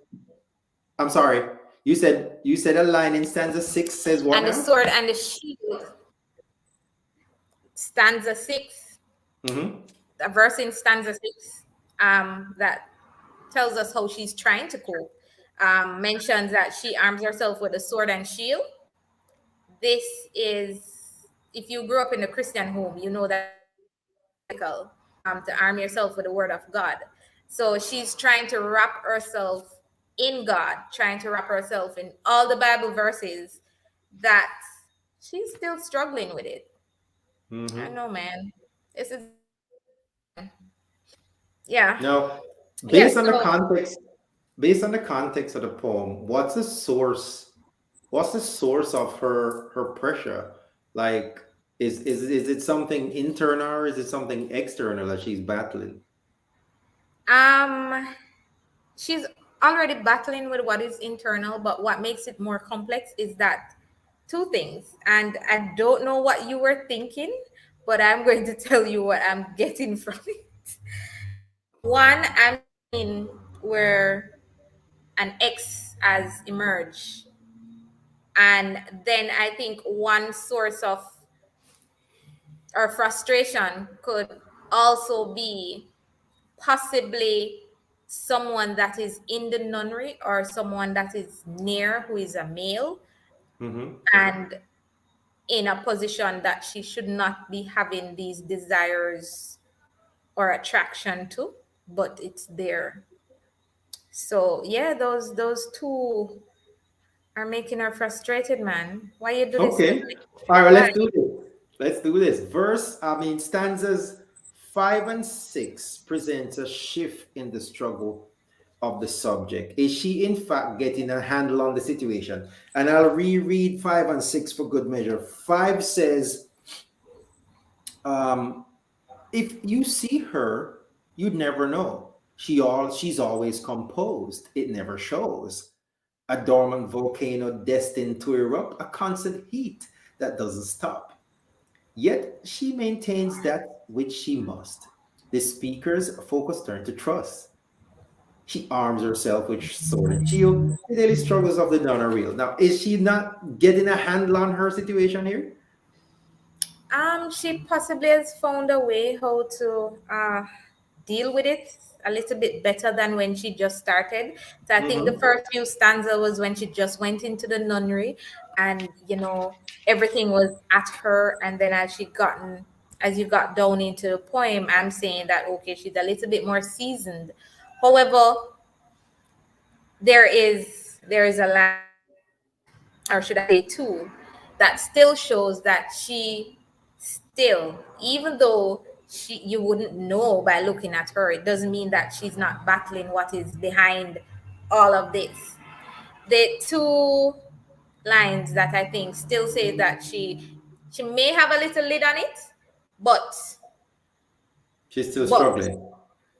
S1: I'm sorry. You said a line in stanza 6 says what
S2: And the
S1: now?
S2: sword and the shield, stanza 6,
S1: Mm-hmm.
S2: a verse in stanza 6, that tells us how she's trying to cope. Mentions that she arms herself with a sword and shield. This is, if you grew up in a Christian home, you know that this is very biblical, to arm yourself with the word of God. So she's trying to wrap herself in God, trying to wrap herself in all the Bible verses that she's still struggling with it. I
S1: Mm-hmm.
S2: know, man. This is very difficult, man. Yeah.
S1: Now,
S2: Yeah.
S1: based on the
S2: So
S1: context, based on the context of the poem, what's the source? What's the source of her pressure? Like, is it something internal or is it something external that she's battling?
S2: um she's already battling with what is internal, but what makes it more complex is that two things. And I don't know what you were thinking, but I'm going to tell you what I'm getting from it. One, I'm seeing where an ex has emerged. And then I think one source of or frustration could also be possibly someone that is in the nunnery or someone that is near who is a male
S1: Mm-hmm.
S2: and in a position that she should not be having these desires or attraction to, but it's there. So yeah, those two are making her frustrated, man. Why you do this to
S1: Okay.
S2: me?
S1: All right, well,
S2: Why?
S1: let's do this. Let's do this. Stanzas 5 and 6 presents a shift in the struggle of the subject. Is she, in fact, getting a handle on the situation? And I'll reread 5 and 6 for good measure. 5 says, um, if you see her, you'd never know. She's always composed. It never shows. A dormant volcano destined to erupt, a constant heat that doesn't stop. Yet she maintains that which she must. The speaker's focus turn to trust. She arms herself with sword and shield. The daily struggles of the nun are real. Now, is she not getting a handle on her situation here?
S2: She possibly has found a way how to deal with it a little bit better than when she just started. So I think the
S1: Mm-hmm.
S2: first few stanza was when she just went into the nunnery, and everything was at her. And then as you got down into the poem, I'm saying that okay, she's a little bit more seasoned. However, there is a line, or should I say two, that still shows that she still, even though you wouldn't know by looking at her, it doesn't mean that she's not battling what is behind all of this. The two lines that I think still say that she may have a little lid on it, but
S1: She's still
S2: but
S1: struggling.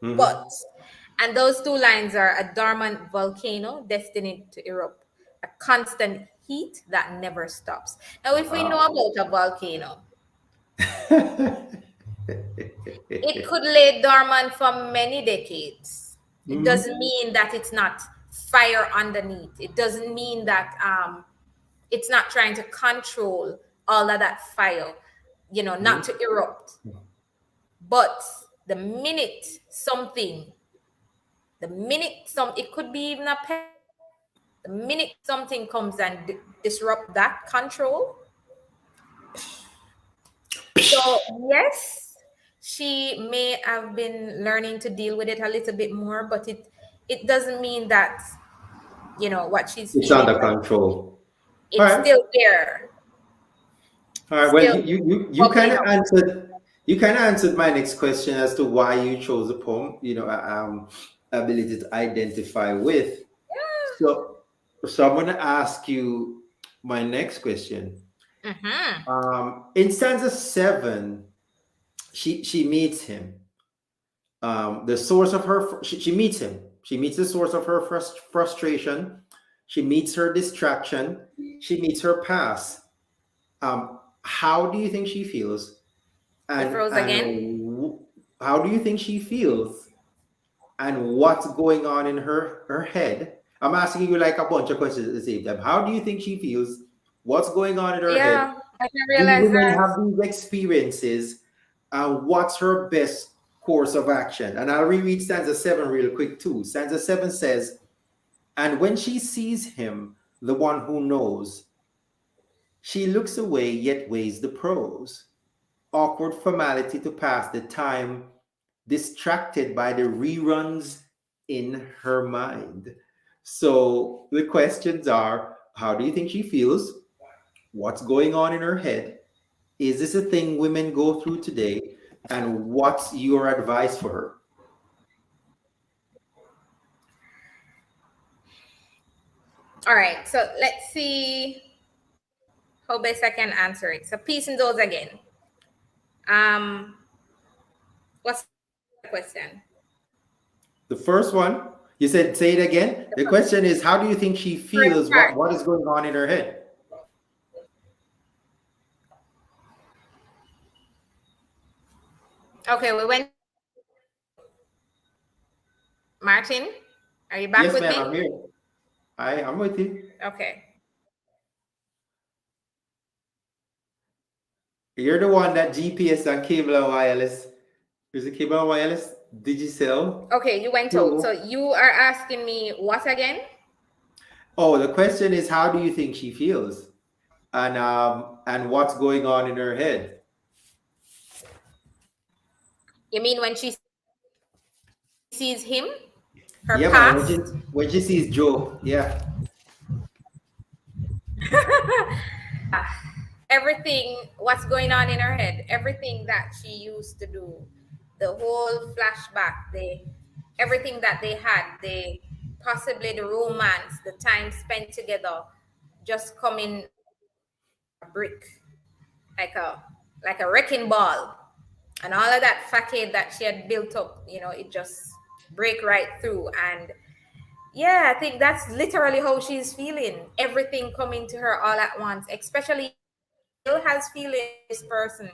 S1: Mm-hmm.
S2: but and those two lines are: a dormant volcano destined to erupt, a constant heat that never stops. Now, if we know
S1: Wow.
S2: about a volcano, it could lay dormant for many decades. It doesn't
S1: Mm-hmm.
S2: mean that it's not fire underneath. It doesn't mean that it's not trying to control all of that fire, not to erupt. But the minute something, it could be even a pet, the minute something comes and disrupt that control. So yes, she may have been learning to deal with it a little bit more, but it doesn't mean that what she's
S1: It's
S2: feeling
S1: under
S2: right now.
S1: control. All
S2: It's
S1: right.
S2: still there.
S1: All
S2: It's
S1: right. Well,
S2: still
S1: you kind
S2: bubbling
S1: of
S2: up.
S1: answered my next question as to why you chose the poem. Ability to identify with. So, I'm going to ask you my next question.
S2: Mm-hmm.
S1: In stanza 7, she meets him. The source of her she meets him. She meets the source of her frustration. She meets her distraction. She meets her past. How do you think she feels?
S2: You
S1: And
S2: froze again.
S1: how do you think she feels? And what's going on in her head? I'm asking you like a bunch of questions at the same time. How do you think she feels? What's going on in her head?
S2: Yeah, I can
S1: Do
S2: realize
S1: women
S2: that.
S1: have these experiences? What's her best course of action? And I'll reread stanza 7 real quick too. Stanza 7 says, "And when she sees him, the one who knows, she looks away yet weighs the pros. Awkward formality to pass the time, distracted by the reruns in her mind." So the questions are, how do you think she feels? What's going on in her head? Is this a thing women go through today? And what's your advice for her?
S2: All right, so let's see how best I can answer it. So peace and those again. Um, what's the first part of the question?
S1: The first one, you said, say it again.
S2: The
S1: The question is, how do you think she
S2: first
S1: feels?
S2: part.
S1: What is going on in her head?
S2: Okay, we went to Martin. Are you back
S1: Yes,
S2: with
S1: ma'am,
S2: me?
S1: I'm here. I'm with you.
S2: Okay.
S1: You're the one that GPS and cable and wireless. Is it cable and wireless? Digicel?
S2: Okay, you went out. So
S1: Pro?
S2: you are asking me what again?
S1: Oh, the question is, how do you think she feels? And what's going on in her head?
S2: You mean when she sees him, her
S1: Yeah, man. When she
S2: past?
S1: when she sees Joe, yeah.
S2: Everything, what's going on in her head, everything that she used to do, the whole flashback, everything that they had, possibly the romance, the time spent together, just coming like a brick, like a wrecking ball, and all of that facade that she had built up, it just break right through. And yeah, I think that's literally how she's feeling. Everything coming to her all at once, especially still has feelings for this person,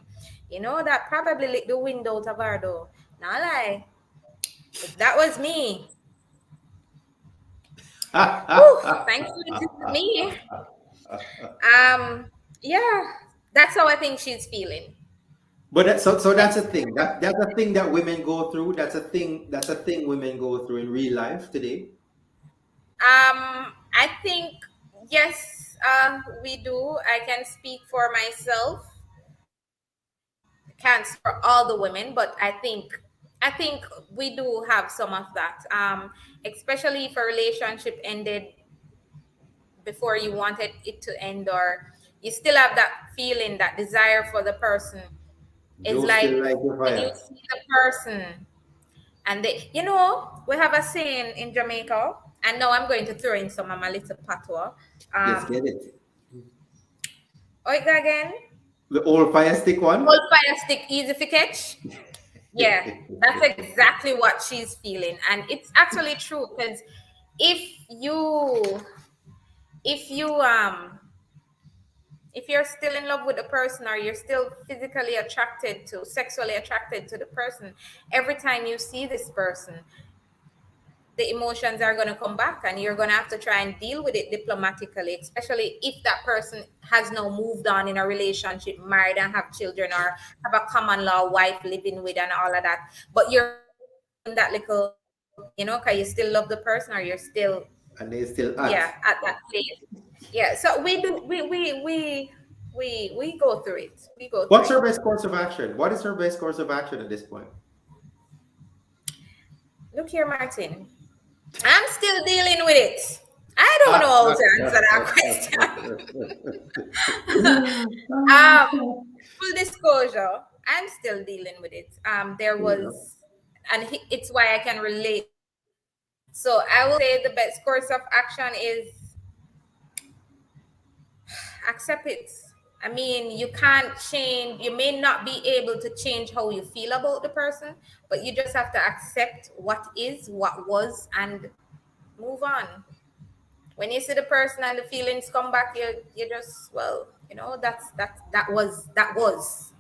S2: that probably licked the wind out of her though. Not lie. If that was me, whew, thankfully it isn't me. Yeah, that's how I think she's feeling.
S1: But so that's a
S2: Next.
S1: thing. That's a thing that women go through. That's a thing women go through in real life today.
S2: I think yes, we do. I can speak for myself. Can't speak for all the women, but I think we do have some of that. Especially if a relationship ended before you wanted it to end, or you still have that feeling, that desire for the person. It's
S1: Joe
S2: like
S1: still like the
S2: when you
S1: fire.
S2: see the person and we have a saying in Jamaica, and now I'm going to throw in some of my little patois.
S1: Let's get
S2: Um,
S1: it.
S2: Oiga again.
S1: The old fire stick one.
S2: Old fire stick, easy to catch. Yeah, that's exactly what she's feeling, and it's actually true because if you if you if you're still in love with the person, or you're still physically attracted to sexually attracted to the person, every time you see this person, the emotions are going to come back, and you're going to have to try and deal with it diplomatically, especially if that person has now moved on in a relationship, married and have children, or have a common law wife living with and all of that. But you're still feeling that little, because you still love the person, or you're still,
S1: And they still
S2: yeah,
S1: at.
S2: at that place. Yeah, so we do we go through it. We go through
S1: What's
S2: it.
S1: her best course of action? What is her best course of action at this point?
S2: Look here, Martin. I'm still dealing with it. I don't know how to answer that question. um, Full disclosure, I'm still dealing with it. There
S1: Yeah.
S2: was, and it's why I can relate to him. So I will say the best course of action is accept it. I mean, you can't change, you may not be able to change how you feel about the person, but you just have to accept what is, what was, and move on. When you see the person and the feelings come back, you just, well, that was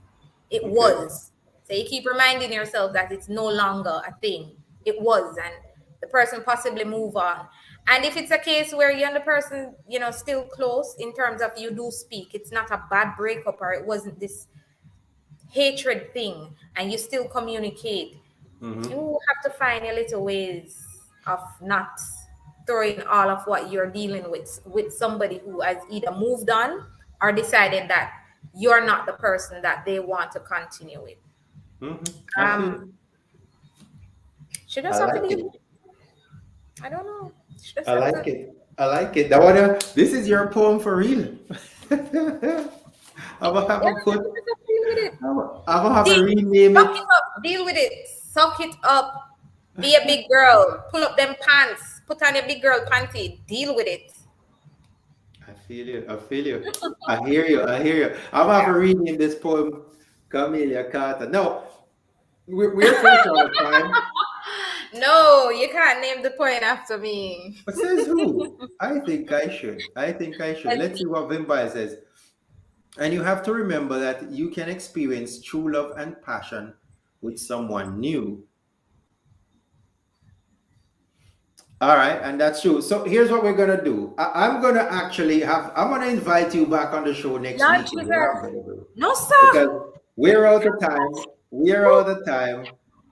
S2: it
S1: Okay.
S2: was. So you keep reminding yourself that it's no longer a thing. It was, and the person possibly move on. And if it's a case where you and the person, still close in terms of you do speak, it's not a bad breakup, or it wasn't this hatred thing, and you still communicate,
S1: Mm-hmm.
S2: you have to find your little ways of not throwing all of what you're dealing with somebody who has either moved on or decided that you're not the person that they want to continue with.
S1: Mm-hmm. I feel.
S2: um she
S1: I
S2: just have to
S1: like
S2: deal
S1: it.
S2: with it. I don't know, she just
S1: I
S2: have
S1: like
S2: to.
S1: it. I like it. That one, this is your poem for real. I'm gonna have
S2: Yeah,
S1: a put.
S2: she just have to deal with it.
S1: I'm gonna have a
S2: Deal,
S1: rename
S2: suck
S1: it.
S2: it up, deal with it, suck it up. Be a big girl, pull up them pants, put on your big girl panty, deal with it.
S1: I feel you. I feel you. I hear you. I hear you. I'm gonna have a rename this poem, Camellia Carter. No, we're close on the time.
S2: No, you can't name the point after me.
S1: But says who? I think I should. I think I should.
S2: Let's
S1: Let's see
S2: see.
S1: what Vimbai says. And you have to remember that you can experience true love and passion with someone new. All right, and that's true. So here's what we're gonna do. I'm gonna actually have. I'm gonna invite you back on the show next
S2: Lord
S1: week when you're
S2: Jesus.
S1: available,
S2: No, sir.
S1: because we're out of time. We're
S2: Whew,
S1: out of time,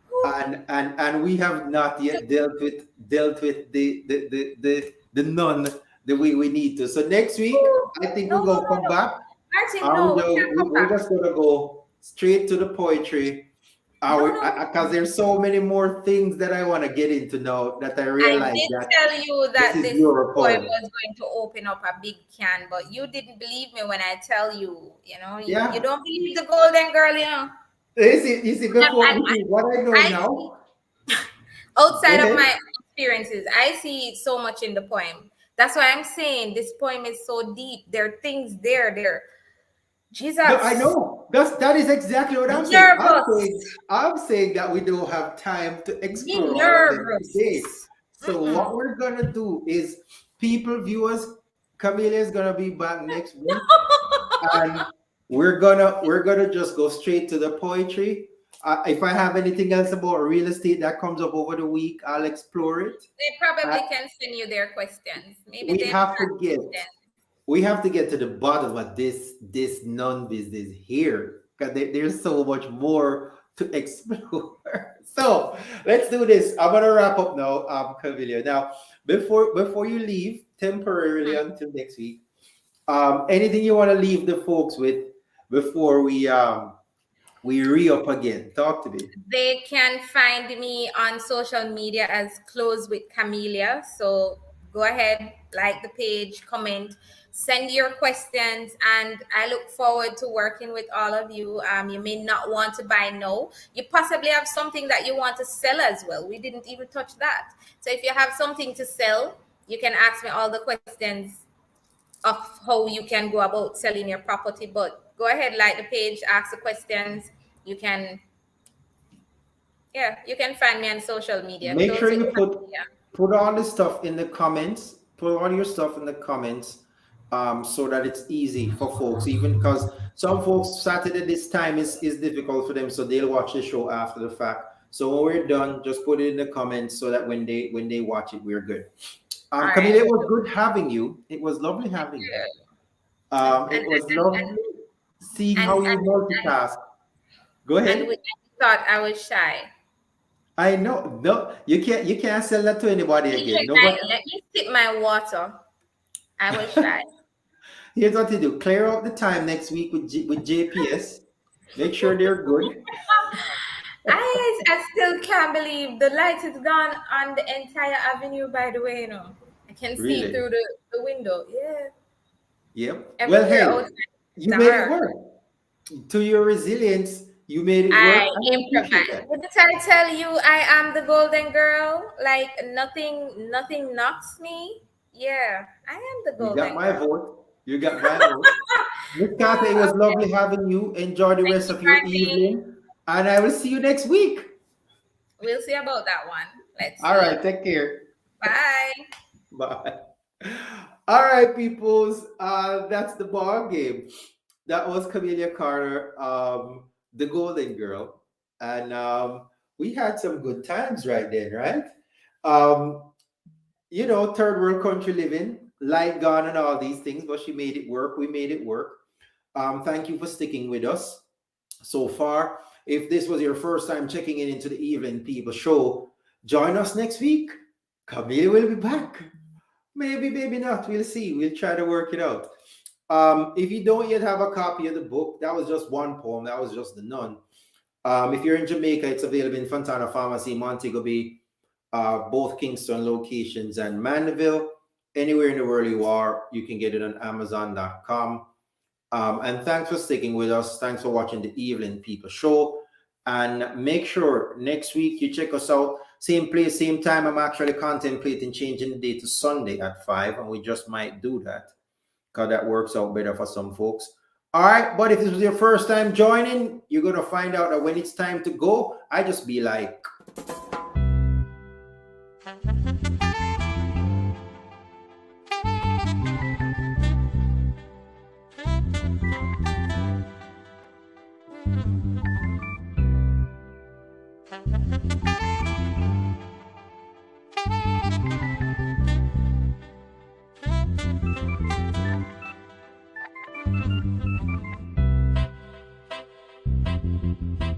S2: whew.
S1: and we have not yet dealt with the none the way we need to. So next week, I think
S2: No,
S1: we're
S2: no,
S1: gonna
S2: no,
S1: come
S2: no.
S1: back.
S2: Martin, no, we can't come
S1: We're
S2: back.
S1: just gonna go straight to the poetry.
S2: No, no, no,
S1: Because
S2: no.
S1: there's so many more things that I want to get into now that I
S2: I
S1: realize
S2: did
S1: that
S2: tell you
S1: this
S2: that
S1: is
S2: this
S1: your
S2: poem
S1: poem.
S2: was going to open up a big can, but you didn't believe me when I tell you, you
S1: Yeah.
S2: don't believe the golden girl.
S1: You see, before
S2: I,
S1: you see what I know
S2: I see,
S1: now. Go
S2: outside of
S1: ahead.
S2: my experiences, I see so much in the poem. That's why I'm saying this poem is so deep. There are things there.
S1: No, I
S2: Jesus,
S1: know. That is exactly what I'm
S2: me
S1: saying.
S2: nervous.
S1: I'm saying that we don't have time to
S2: Me
S1: explore all of them today.
S2: nervous.
S1: So
S2: Mm-mm.
S1: what we're gonna do is, people, viewers, Camilla is gonna be back next week, and we're gonna just go straight to the poetry. If I have anything else about real estate that comes up over the week, I'll explore it.
S2: They
S1: Uh,
S2: probably can send you their questions. Maybe
S1: we
S2: they've
S1: have
S2: got
S1: to get
S2: questions.
S1: we have to get to the bottom of this non-business here because there's so much more to explore. So let's do this. I'm gonna wrap up now, Cavilia. Now, before you leave temporarily
S2: Mhm.
S1: until next week, anything you want to leave the folks with before we re-up again? Talk to me.
S2: They can find me on social media as Close with Camellia. So go ahead, like the page, comment, send your questions, and I look forward to working with all of you. You may not want to buy no. You possibly have something that you want to sell as well. We didn't even touch that. So if you have something to sell, you can ask me all the questions of how you can go about selling your property. But go ahead, like the page, ask the questions. You can, yeah, you can find me on social media.
S1: Make
S2: Close
S1: sure
S2: with
S1: you
S2: Camilla.
S1: put all the stuff in the comments. Put all your stuff in the comments, so that it's easy for folks. Even because some folks Saturday this time is difficult for them, so they'll watch the show after the fact. So when we're done, just put it in the comments so that when they watch it, we're good.
S2: All
S1: Camille,
S2: right.
S1: it was good having you. It was lovely having you.
S2: And
S1: It was
S2: and
S1: lovely seeing
S2: and
S1: how you
S2: and,
S1: multitask. Go
S2: and
S1: ahead.
S2: we thought I was shy.
S1: I know. No, you can't sell that to anybody again. Nobody.
S2: Let me sip my water. I was shy.
S1: Here's what to do: clear out the time next week with JPS. Make sure they're good.
S2: I still can't believe the light is gone on the entire avenue. By the way, I can see
S1: Really.
S2: through the window. Yeah,
S1: Yep. Well,
S2: everywhere
S1: hey,
S2: outside is
S1: you made it
S2: dark.
S1: work. To your resilience, you made it
S2: I
S1: work. I appreciate
S2: improvise.
S1: that.
S2: Did I tell you I am the golden girl? Like nothing knocks me. Yeah, I am the
S1: You got
S2: golden
S1: my
S2: girl.
S1: vote. You got my vote. Miss Carter, it was
S2: Okay.
S1: lovely having you. Enjoy the
S2: Thank
S1: rest
S2: you
S1: of
S2: for
S1: your
S2: me.
S1: evening, and I will see you next week.
S2: We'll see about that one. Let's
S1: All right.
S2: see.
S1: Take care.
S2: Bye.
S1: Bye. All right, peoples. That's the ball game. That was Camelia Carter, the Golden Girl, and we had some good times right then, right? Um, third world country living, light gone, and all these things, but she made it work. We made it work. Thank you for sticking with us so far. If this was your first time checking in into the Evening People show, join us next week. Camille will be back. Maybe, maybe not. We'll see. We'll try to work it out. If you don't yet have a copy of the book, that was just one poem. That was just the Nun. If you're in Jamaica, it's available in Fontana Pharmacy, Montego Bay, both Kingston locations and Mandeville. Anywhere in the world you are, you can get it on Amazon.com. And thanks for sticking with us. Thanks for watching the Evening People show. And make sure next week you check us out. Same place, same time. I'm actually contemplating changing the day to Sunday at 5, and we just might do that because that works out better for some folks. All right, but if this was your first time joining, you're going to find out that when it's time to go, I just be like,